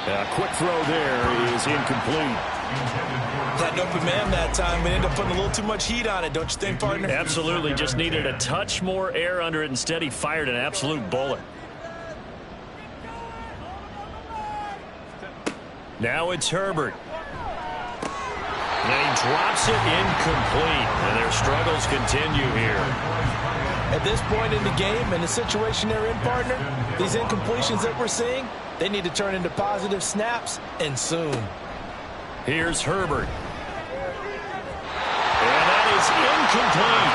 A quick throw there is incomplete. Had an open man that time, but ended up putting a little too much heat on it, don't you think, partner? Absolutely. Just needed a touch more air under it. Instead, he fired an absolute bullet. Now it's Herbert. And he drops it incomplete. And their struggles continue here. At this point in the game and the situation they're in, partner, these incompletions that we're seeing, they need to turn into positive snaps, and soon. Here's Herbert. And that is incomplete.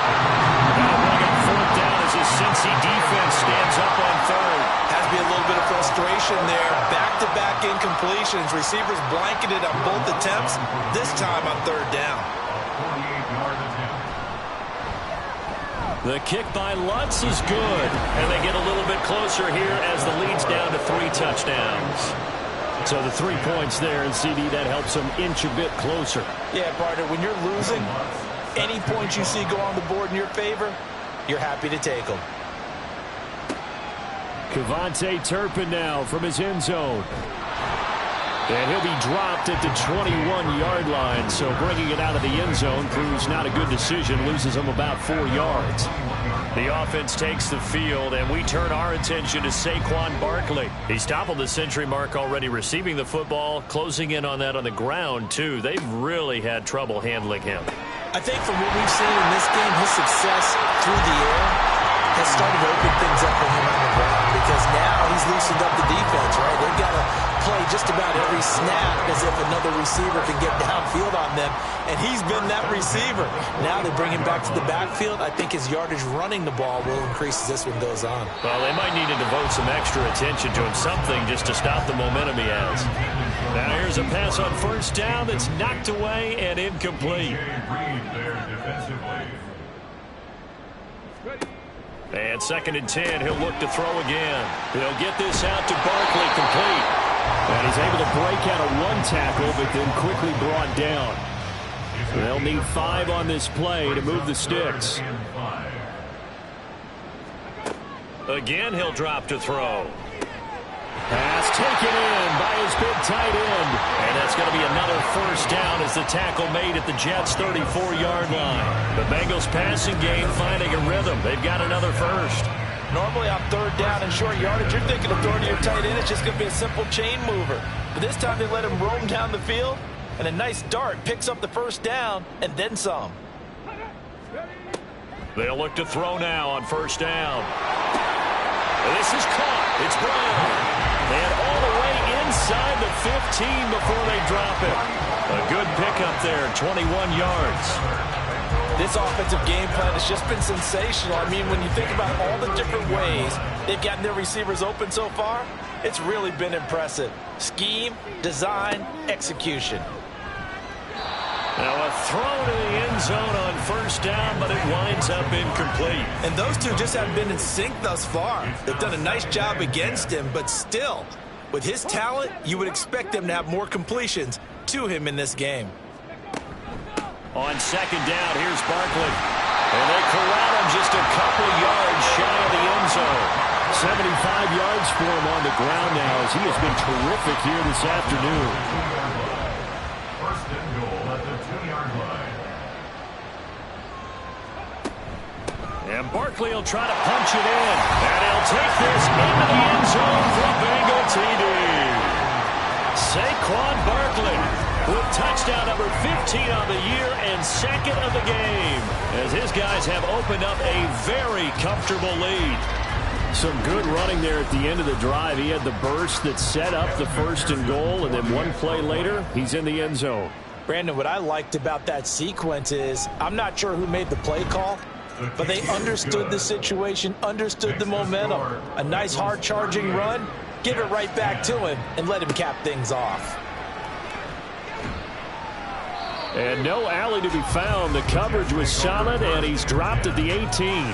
Now bring up fourth down as his Cincy defense stands up on third. Has to be a little bit of frustration there. Back-to-back incompletions. Receivers blanketed on both attempts, this time on third down. The kick by Lutz is good, and they get a little bit closer here as the lead's down to 3 touchdowns. So the 3 points there, and CD, that helps them inch a bit closer. Yeah, partner, when you're losing, any points you see go on the board in your favor, you're happy to take them. Kevontae Turpin now from his end zone. And he'll be dropped at the 21-yard line, so bringing it out of the end zone proves not a good decision, loses him about 4 yards. The offense takes the field, and we turn our attention to Saquon Barkley. He's toppled the century mark already receiving the football, closing in on that on the ground, too. They've really had trouble handling him. I think from what we've seen in this game, his success through the air has started to open things up for him on the ground because now he's loosened up the defense, right? They've got to play just about every snap as if another receiver can get downfield on them, and he's been that receiver. Now they bring him back to the backfield. I think his yardage running the ball will increase as this one goes on. Well, they might need to devote some extra attention to him, something just to stop the momentum he has. Now here's a pass on first down that's knocked away and incomplete. And 2nd and 10, he'll look to throw again. He'll get this out to Barkley, complete. And he's able to break out of 1 tackle, but then quickly brought down. They'll need 5 on this play to move the sticks. Again, he'll drop to throw. Pass taken in by his big tight end. And that's going to be another first down as the tackle made at the Jets' 34-yard line. The Bengals passing game finding a rhythm. They've got another first. Normally on 3rd down and short yardage, you're thinking of throwing to your tight end. It's just going to be a simple chain mover. But this time they let him roam down the field, and a nice dart picks up the first down and then some. They'll look to throw now on first down. This is caught. It's Brown. And all the way inside the 15 before they drop it. A good pickup there, 21 yards. This offensive game plan has just been sensational. I mean, when you think about all the different ways they've gotten their receivers open so far, it's really been impressive. Scheme, design, execution. Now a throw to the end zone on first down, but it winds up incomplete. And those two just haven't been in sync thus far. They've done a nice job against him, but still, with his talent, you would expect them to have more completions to him in this game. On 2nd down, here's Barkley. And they corral him just a couple yards shy of the end zone. 75 yards for him on the ground now as he has been terrific here this afternoon. First and goal at the 2-yard line. And Barkley will try to punch it in. And he'll take this into the end zone for Bengal TD. Saquon Barkley with touchdown number 15 on the year and 2nd of the game, as his guys have opened up a very comfortable lead. Some good running there at the end of the drive. He had the burst that set up the 1st and goal, and then 1 play later, he's in the end zone. Brandon, what I liked about that sequence is I'm not sure who made the play call, but they understood the situation, understood the momentum. A nice hard-charging run, give it right back to him, and let him cap things off. And no alley to be found. The coverage was solid, and he's dropped at the 18.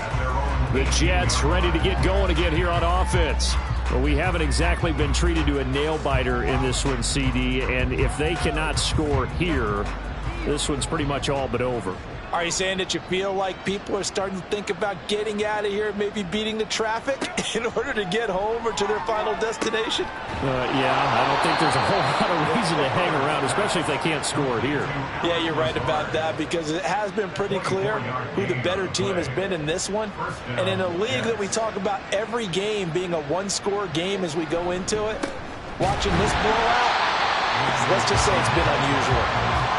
The Jets ready to get going again here on offense. Well, we haven't exactly been treated to a nail-biter in this one, CD, and if they cannot score here, this one's pretty much all but over. Are you saying that you feel like people are starting to think about getting out of here, maybe beating the traffic in order to get home or to their final destination? Yeah, I don't think there's a whole lot of reason to hang around, especially if they can't score here. Yeah, you're right about that because it has been pretty clear who the better team has been in this one. And in a league that we talk about every game being a one-score game as we go into it, watching this blowout, let's just say it's been unusual.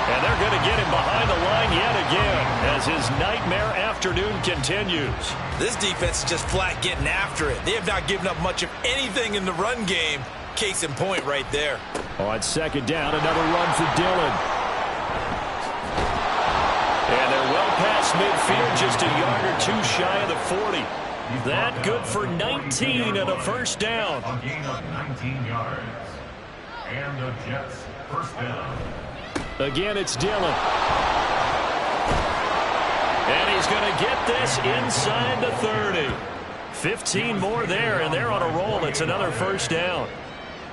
And they're going to get him behind the line yet again as his nightmare afternoon continues. This defense is just flat getting after it. They have not given up much of anything in the run game. Case in point right there. On 2nd down, another run for Dillon. And they're well past midfield, just a yard or 2 shy of the 40. That good for 19 and a first down. A gain of 19 yards. And the Jets first down. Again, it's Dillon. And he's going to get this inside the 30. 15 more there, and they're on a roll. It's another first down.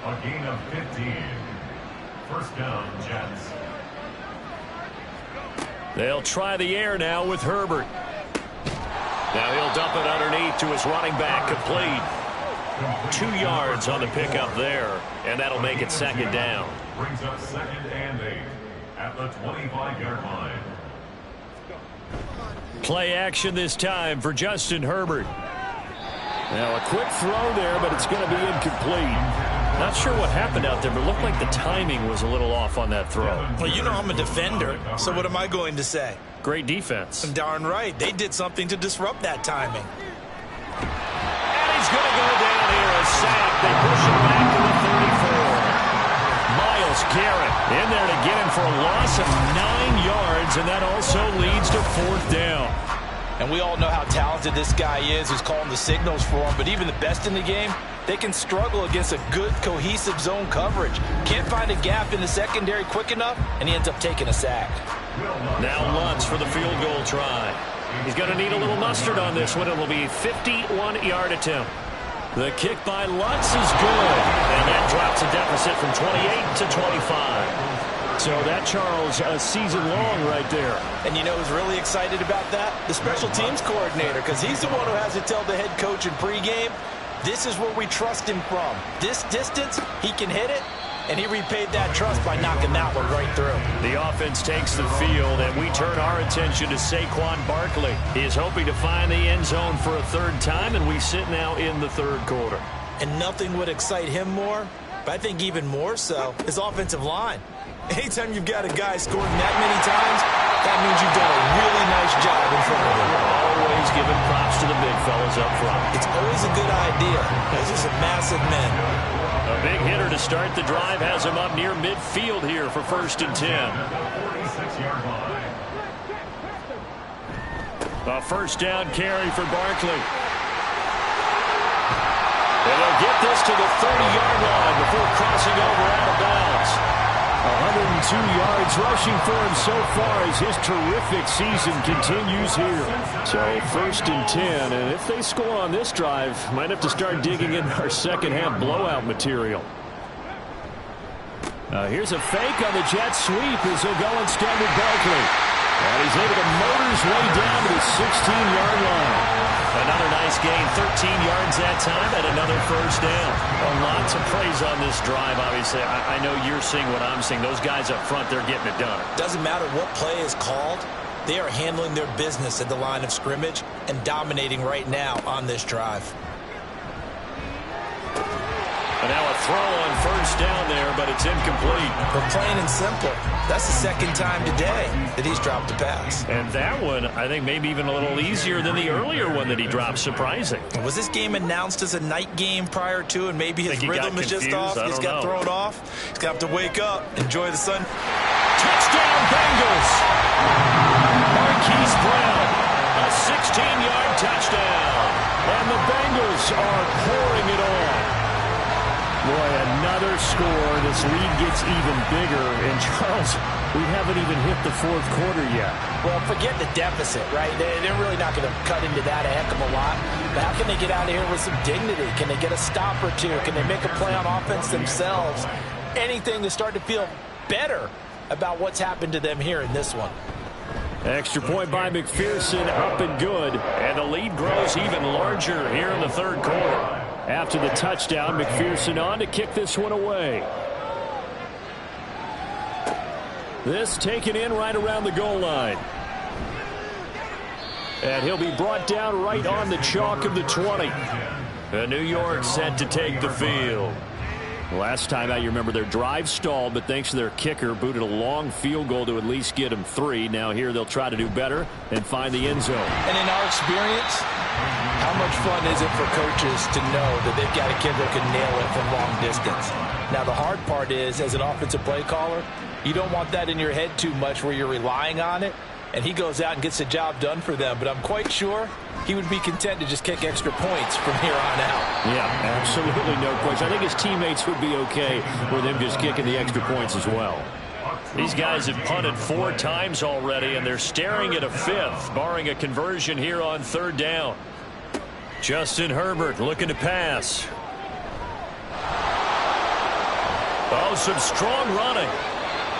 A gain of 15. First down, Jets. They'll try the air now with Herbert. Now he'll dump it underneath to his running back, complete. 2 yards on the pickup there, and that'll make it second down. Brings up second and 8 at the 25-yard line. Play action this time for Justin Herbert. Now a quick throw there, but it's going to be incomplete. Not sure what happened out there, but it looked like the timing was a little off on that throw. Well, you know I'm a defender, so what am I going to say? Great defense. Darn right. They did something to disrupt that timing. And he's going to go down here, a sack. They push him back to the 34. Myles Garrett in there to get him for a loss of 9 yards, and that also leads to fourth down. And we all know how talented this guy is who's calling the signals for him, but even the best in the game, they can struggle against a good, cohesive zone coverage. Can't find a gap in the secondary quick enough, and he ends up taking a sack. Now Lutz for the field goal try. He's going to need a little mustard on this one. It'll be a 51-yard attempt. The kick by Lutz is good, and that drops a deficit from 28 to 25. So that, Charles, a season long right there. And you know who's really excited about that? The special teams coordinator, because he's the one who has to tell the head coach in pregame, this is where we trust him from. This distance, he can hit it, and he repaid that trust by knocking that one right through. The offense takes the field, and we turn our attention to Saquon Barkley. He is hoping to find the end zone for a third time, and we sit now in the third quarter. And nothing would excite him more, but I think even more so, his offensive line. Anytime you've got a guy scoring that many times, that means you've done a really nice job in front of him. Always giving props to the big fellas up front. It's always a good idea. Those are some massive men. A big hitter to start the drive has him up near midfield here for first and 10. 46-yard line. A first down carry for Barkley. And they'll get this to the 30-yard line before crossing over out of bounds. 102 yards rushing for him so far as his terrific season continues here. So first and 10, and if they score on this drive, might have to start digging in our second half blowout material. Here's a fake on the jet sweep as he'll go instead with Barkley. And he's able to motor his way down to the 16-yard line. Another nice gain, 13 yards that time, and another first down. Lots of praise on this drive, obviously. I know you're seeing what I'm seeing. Those guys up front, they're getting it done. Doesn't matter what play is called. They are handling their business at the line of scrimmage and dominating right now on this drive. And now a throw on first down there, but it's incomplete. But plain and simple, that's the second time today that he's dropped a pass. And that one, I think, maybe even a little easier than the earlier one that he dropped. Surprising. Was this game announced as a night game prior to, and maybe his rhythm is just off? He's got thrown off. He's got to wake up, enjoy the sun. Touchdown, Bengals! Marquise Brown, a 16-yard touchdown. And the Bengals are pouring it on. Boy, another score. This lead gets even bigger. And, Charles, we haven't even hit the fourth quarter yet. Well, forget the deficit, right? They're really not going to cut into that a heck of a lot. But how can they get out of here with some dignity? Can they get a stop or two? Can they make a play on offense themselves? Anything to start to feel better about what's happened to them here in this one. Extra point by McPherson, up and good. And the lead grows even larger here in the third quarter. After the touchdown, McPherson on to kick this one away. This taken in right around the goal line. And he'll be brought down right on the chalk of the 20. New York set to take the field. Last time out, you remember their drive stalled, but thanks to their kicker, booted a long field goal to at least get them 3. Now here they'll try to do better and find the end zone. And in our experience, how much fun is it for coaches to know that they've got a kid that can nail it from long distance? Now the hard part is, as an offensive play caller, you don't want that in your head too much where you're relying on it, and he goes out and gets the job done for them. But I'm quite sure he would be content to just kick extra points from here on out. Yeah, absolutely no question. I think his teammates would be okay with him just kicking the extra points as well. These guys have punted 4 times already, and they're staring at a 5th, barring a conversion here on 3rd down. Justin Herbert looking to pass. Oh, some strong running.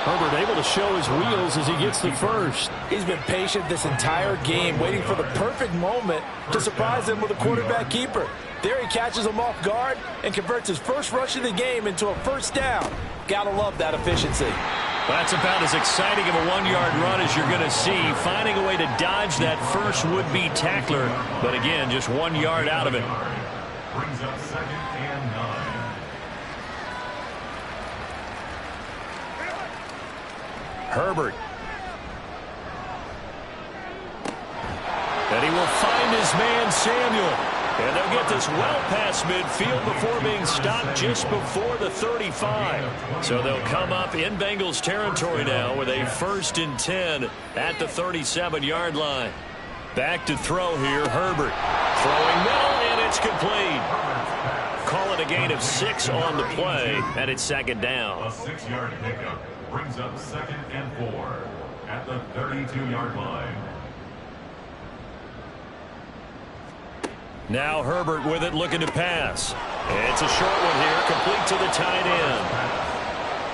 Herbert able to show his wheels as he gets the first. He's been patient this entire game, waiting for the perfect moment to surprise them with a quarterback keeper. There he catches him off guard and converts his first rush of the game into a first down. Gotta love that efficiency. That's about as exciting of a 1-yard run as you're going to see, finding a way to dodge that first would-be tackler. But again, just 1 yard out of it. Brings up 2nd and 9. Herbert. And he will find his man Samuel. And they'll get this well past midfield before being stopped just before the 35. So they'll come up in Bengals territory now with a 1st and 10 at the 37-yard line. Back to throw here, Herbert. Throwing middle, and it's complete. Call it a gain of 6 on the play, and it's 2nd down. A 6-yard pickup brings up 2nd and 4 at the 32-yard line. Now Herbert with it, looking to pass. It's a short one here, complete to the tight end.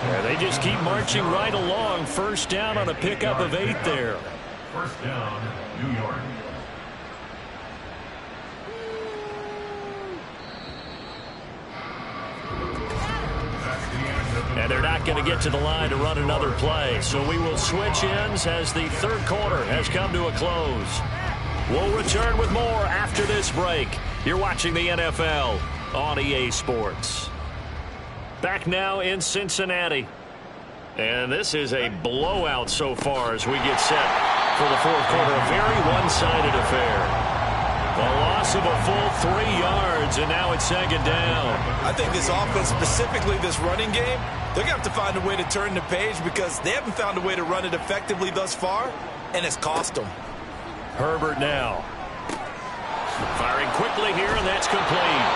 Yeah, they just keep marching right along. 1st down on a pickup of 8 there. 1st down, New York. And they're not going to get to the line to run another play. So we will switch ends as the 3rd quarter has come to a close. We'll return with more after this break. You're watching the NFL on EA Sports. Back now in Cincinnati. And this is a blowout so far as we get set for the 4th quarter. A very one-sided affair. A loss of a full 3 yards, and now it's 2nd down. I think this offense, specifically this running game, they're going to have to find a way to turn the page because they haven't found a way to run it effectively thus far, and it's cost them. Herbert now. Firing quickly here, and that's complete.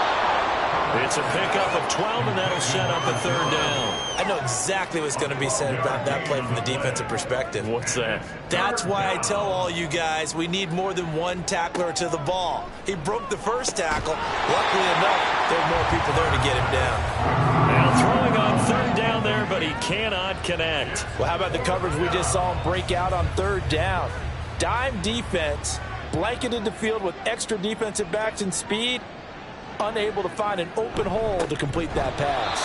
It's a pickup of 12, and that'll set up a 3rd down. I know exactly what's going to be said about that play from the defensive perspective. What's that? That's why I tell all you guys we need more than one tackler to the ball. He broke the first tackle. Luckily enough, there were more people there to get him down. Now throwing on 3rd down there, but he cannot connect. Well, how about the coverage we just saw him break out on 3rd down? Dime defense, blanketed the field with extra defensive backs and speed, unable to find an open hole to complete that pass.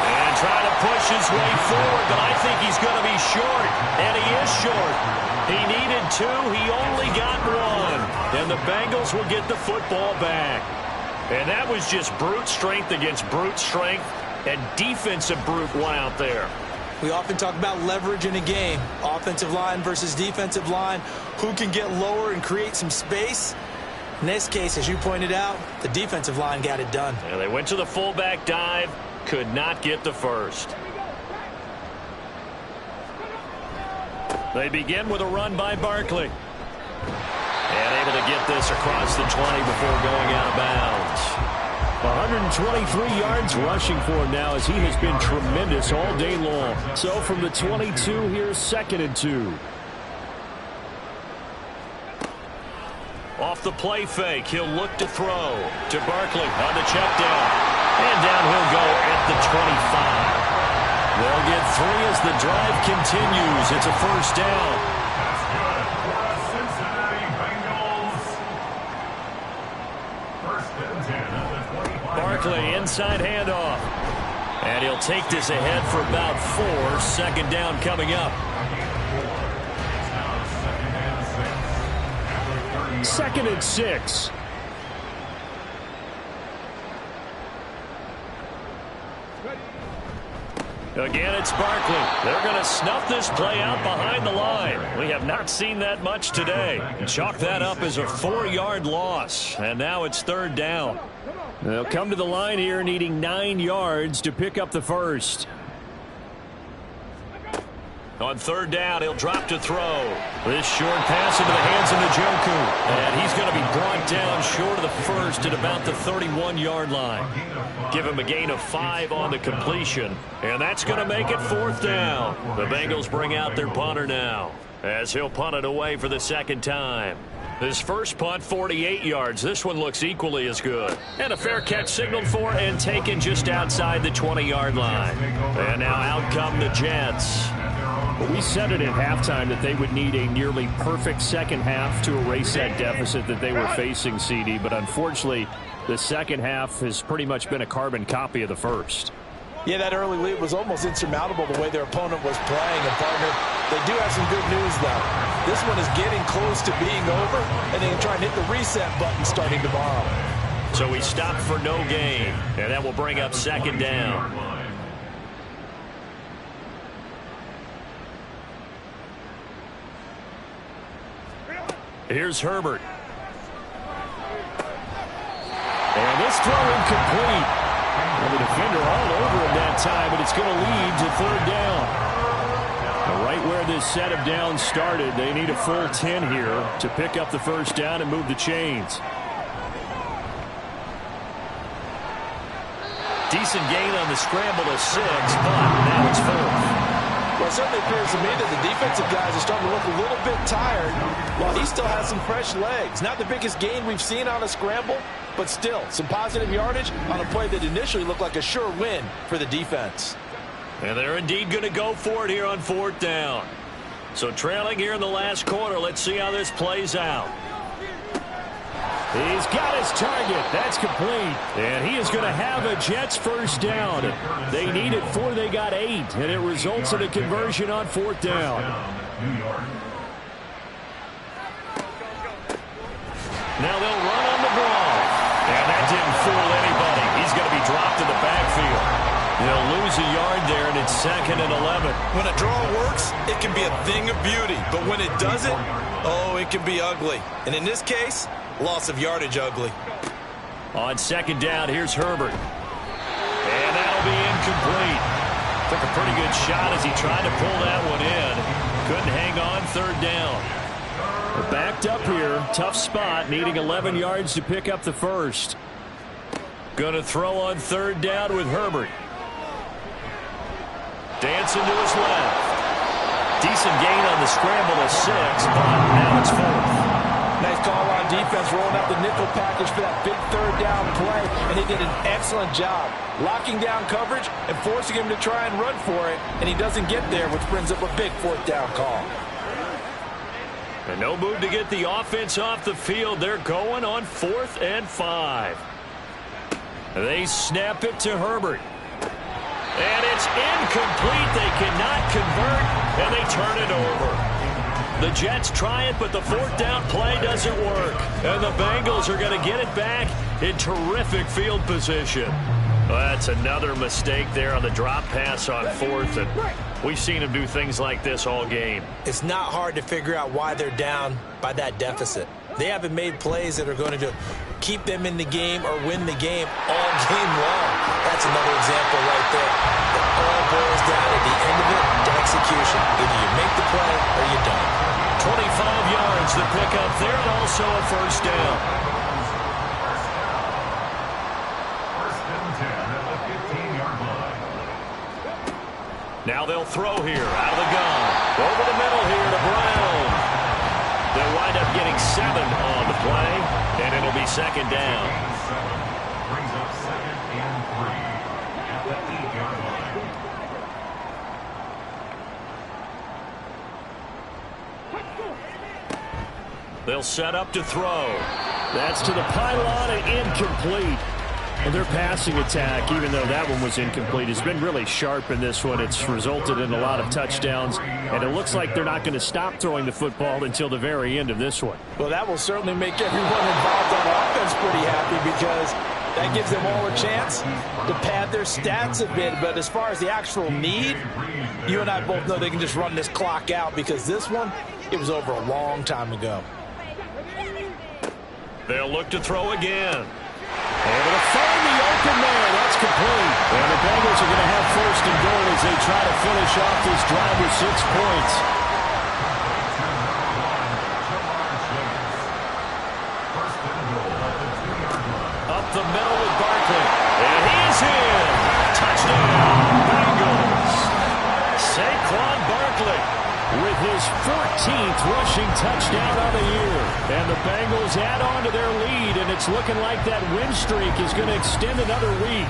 And trying to push his way forward, but I think he's going to be short, and he is short. He needed 2, he only got 1, and the Bengals will get the football back. And that was just brute strength against brute strength, and defensive brute one out there. We often talk about leverage in a game, offensive line versus defensive line. Who can get lower and create some space? In this case, as you pointed out, the defensive line got it done. And they went to the fullback dive, could not get the first. They begin with a run by Barkley. And able to get this across the 20 before going out of bounds. 123 yards rushing for him now as he has been tremendous all day long. So from the 22, here's 2nd and 2. Off the play fake, he'll look to throw to Barkley on the check down. And down he'll go at the 25. They'll get 3 as the drive continues. It's a 1st down. That's good for the Cincinnati Bengals. 1st and 10 at the 25. Barkley inside handoff. And he'll take this ahead for about 4. 2nd down coming up. 2nd and 6. Again, it's Barkley. They're going to snuff this play out behind the line. We have not seen that much today. Chalk that up as a 4-yard loss. And now it's 3rd down. They'll come to the line here needing 9 yards to pick up the first. On third down, he'll drop to throw. This short pass into the hands of Njoku. And he's going to be brought down short of the first at about the 31-yard line. Give him a gain of 5 on the completion. And that's going to make it 4th down. The Bengals bring out their punter now, as he'll punt it away for the second time. His first punt, 48 yards. This one looks equally as good. And a fair catch signaled for and taken just outside the 20-yard line. And now out come the Jets. We said it at halftime that they would need a nearly perfect second half to erase that deficit that they were facing, CD. But unfortunately, the second half has pretty much been a carbon copy of the first. Yeah, that early lead was almost insurmountable the way their opponent was playing. And, partner, they do have some good news, though. This one is getting close to being over, and they can try and hit the reset button starting tomorrow. So he stopped for no gain, and that will bring up second down. Here's Herbert. And this throw incomplete. And the defender all over him that time, but it's going to lead to third down. Right where this set of downs started, they need a full 10 here to pick up the first down and move the chains. Decent gain on the scramble to 6, but now it's 4th. Well, it certainly appears to me that the defensive guys are starting to look a little bit tired while he still has some fresh legs. Not the biggest gain we've seen on a scramble, but still some positive yardage on a play that initially looked like a sure win for the defense. And they're indeed going to go for it here on 4th down. So trailing here in the last quarter, let's see how this plays out. He's got his target. That's complete. And he is going to have a Jets first down. They needed 4. They got 8. And it results in a conversion on 4th down. Now they'll run on the draw. And that didn't fool anybody. He's going to be dropped in the backfield. They'll lose a yard there, and it's 2nd and 11. When a draw works, it can be a thing of beauty. But when it doesn't, oh, it can be ugly. And in this case, loss of yardage ugly. On 2nd down, here's Herbert. And that'll be incomplete. Took a pretty good shot as he tried to pull that one in. Couldn't hang on 3rd down. We're backed up here. Tough spot, needing 11 yards to pick up the first. Going to throw on 3rd down with Herbert. Dancing to his left. Decent gain on the scramble to 6, but now it's 4th. Nice call on defense, rolling out the nickel package for that big 3rd down play, and he did an excellent job locking down coverage and forcing him to try and run for it, and he doesn't get there, which brings up a big 4th down call. And no move to get the offense off the field. They're going on 4th and 5. They snap it to Herbert. And it's incomplete. They cannot convert, and they turn it over. The Jets try it, but the 4th down play doesn't work. And the Bengals are going to get it back in terrific field position. Well, that's another mistake there on the drop pass on 4th. And we've seen him do things like this all game. It's not hard to figure out why they're down by that deficit. They haven't made plays that are going to keep them in the game or win the game all game long. That's another example right there. It all boils down at the end of it to execution. Either you make the play or you don't. 25 yards to pick up there, and also a first down. First and 10 at the 15-yard line. Now they'll throw here out of the gun. Over the middle here to Brown. They'll wind up getting 7 on the play, and it'll be 2nd down. Brings up 2nd and 3 at the 8-yard line. They'll set up to throw. That's to the pylon and incomplete. And their passing attack, even though that one was incomplete, has been really sharp in this one. It's resulted in a lot of touchdowns, and it looks like they're not going to stop throwing the football until the very end of this one. Well, that will certainly make everyone involved on offense pretty happy, because that gives them all a chance to pad their stats a bit. But as far as the actual need, you and I both know they can just run this clock out, because this one, it was over a long time ago. They'll look to throw again. Able to find the open man. That's complete. And the Bengals are going to have 1st and goal as as they try to finish off this drive with 6 points. Up the middle with Barkley. And he's in. Touchdown, Bengals. Saquon Barkley with his 14th rushing touchdown of the year. And the Bengals add on to their lead, and it's looking like that win streak is going to extend another week.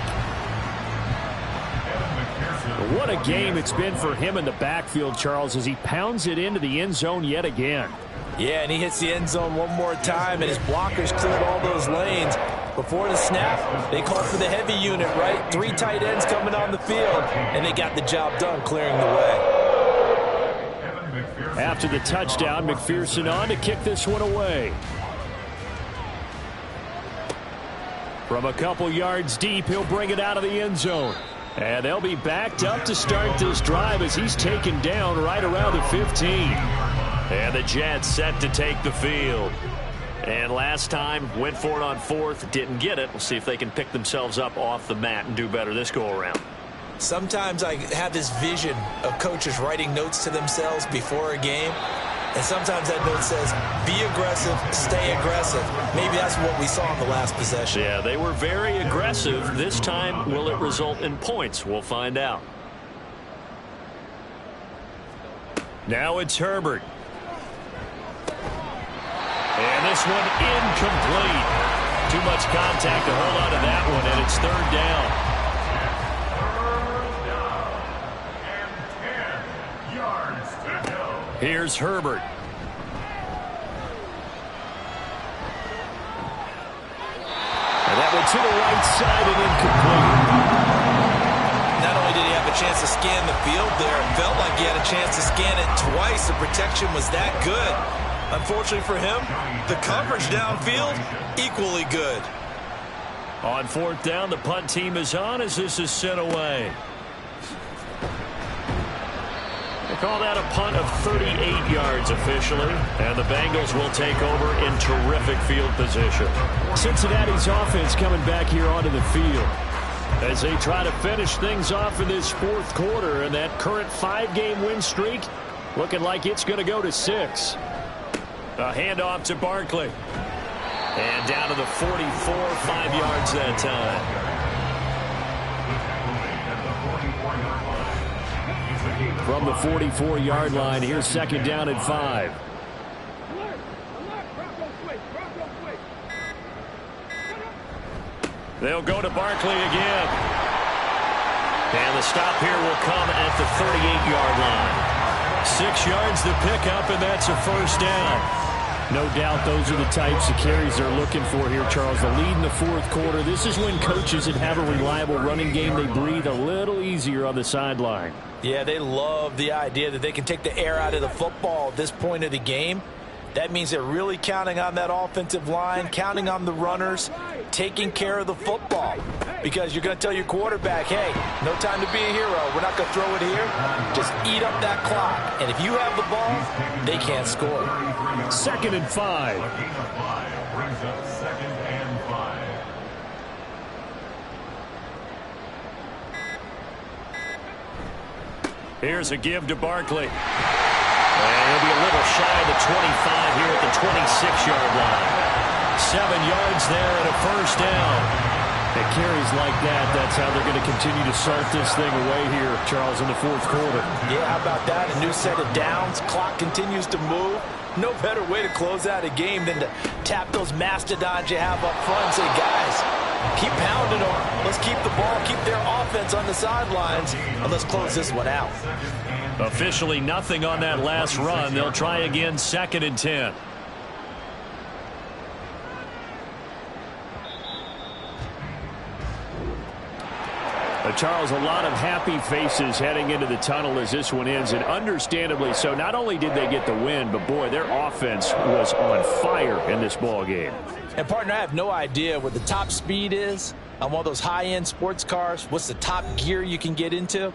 What a game it's been for him in the backfield, Charles, as he pounds it into the end zone yet again. Yeah, and he hits the end zone one more time, and his blockers cleared all those lanes. Before the snap, they called for the heavy unit, right? 3 tight ends coming on the field, and they got the job done clearing the way. After the touchdown, McPherson on to kick this one away. From a couple yards deep, he'll bring it out of the end zone. And they'll be backed up to start this drive as he's taken down right around the 15. And the Jets set to take the field. And last time, went for it on 4th, didn't get it. We'll see if they can pick themselves up off the mat and do better this go-around. Sometimes I have this vision of coaches writing notes to themselves before a game. And sometimes that note says, be aggressive, stay aggressive. Maybe that's what we saw in the last possession. Yeah, they were very aggressive. This time, will it result in points? We'll find out. Now it's Herbert. And this one incomplete. Too much contact to hold on to that one, and it's 3rd down. Here's Herbert. And that one to the right side and incomplete. Not only did he have a chance to scan the field there, it felt like he had a chance to scan it twice. The protection was that good. Unfortunately for him, the coverage downfield, equally good. On 4th down, the punt team is on as this is sent away. They call that a punt of 38 yards officially, and the Bengals will take over in terrific field position. Cincinnati's offense coming back here onto the field as they try to finish things off in this 4th quarter, and that current 5-game win streak looking like it's going to go to 6. A handoff to Barkley. And down to the 44, 5 yards that time. From the 44-yard line, here's 2nd down and 5. They'll go to Barkley again. And the stop here will come at the 38-yard line. 6 yards to pick up, and that's a 1st down. No doubt those are the types of carries they're looking for here, Charles. The lead in the 4th quarter. This is when coaches that have a reliable running game, they breathe a little easier on the sideline. Yeah, they love the idea that they can take the air out of the football at this point of the game. That means they're really counting on that offensive line, counting on the runners, taking care of the football. Because you're going to tell your quarterback, hey, no time to be a hero. We're not going to throw it here. Just eat up that clock. And if you have the ball, they can't score. 2nd and 5. Brings up 2nd and 5. Here's a give to Barkley. And he'll be a little shy of the 25 here at the 26-yard line. 7 yards there and a 1st down. It carries like that. That's how they're going to continue to salt this thing away here, Charles, in the 4th quarter. Yeah, how about that? A new set of downs. Clock continues to move. No better way to close out a game than to tap those mastodons you have up front and say, guys, keep pounding them. Let's keep the ball, keep their offense on the sidelines, and let's close this one out. Officially nothing on that last run. They'll try again, 2nd and 10. Charles, a lot of happy faces heading into the tunnel as this one ends, and understandably so. Not only did they get the win, but boy, their offense was on fire in this ball game. And partner, I have no idea what the top speed is on one of those high-end sports cars. What's the top gear you can get into?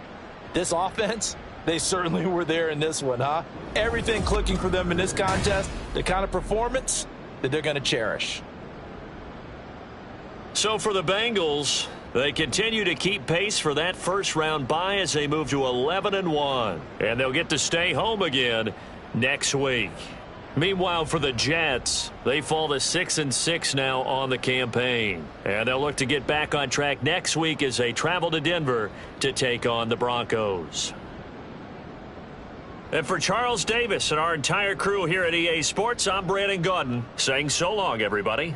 This offense, they certainly were there in this one, huh? Everything clicking for them in this contest, the kind of performance that they're going to cherish. So for the Bengals, They continue to keep pace for that first-round bye as they move to 11-1. And they'll get to stay home again next week. Meanwhile, for the Jets, they fall to 6-6 now on the campaign. And they'll look to get back on track next week as they travel to Denver to take on the Broncos. And for Charles Davis and our entire crew here at EA Sports, I'm Brandon Gaudin saying so long, everybody.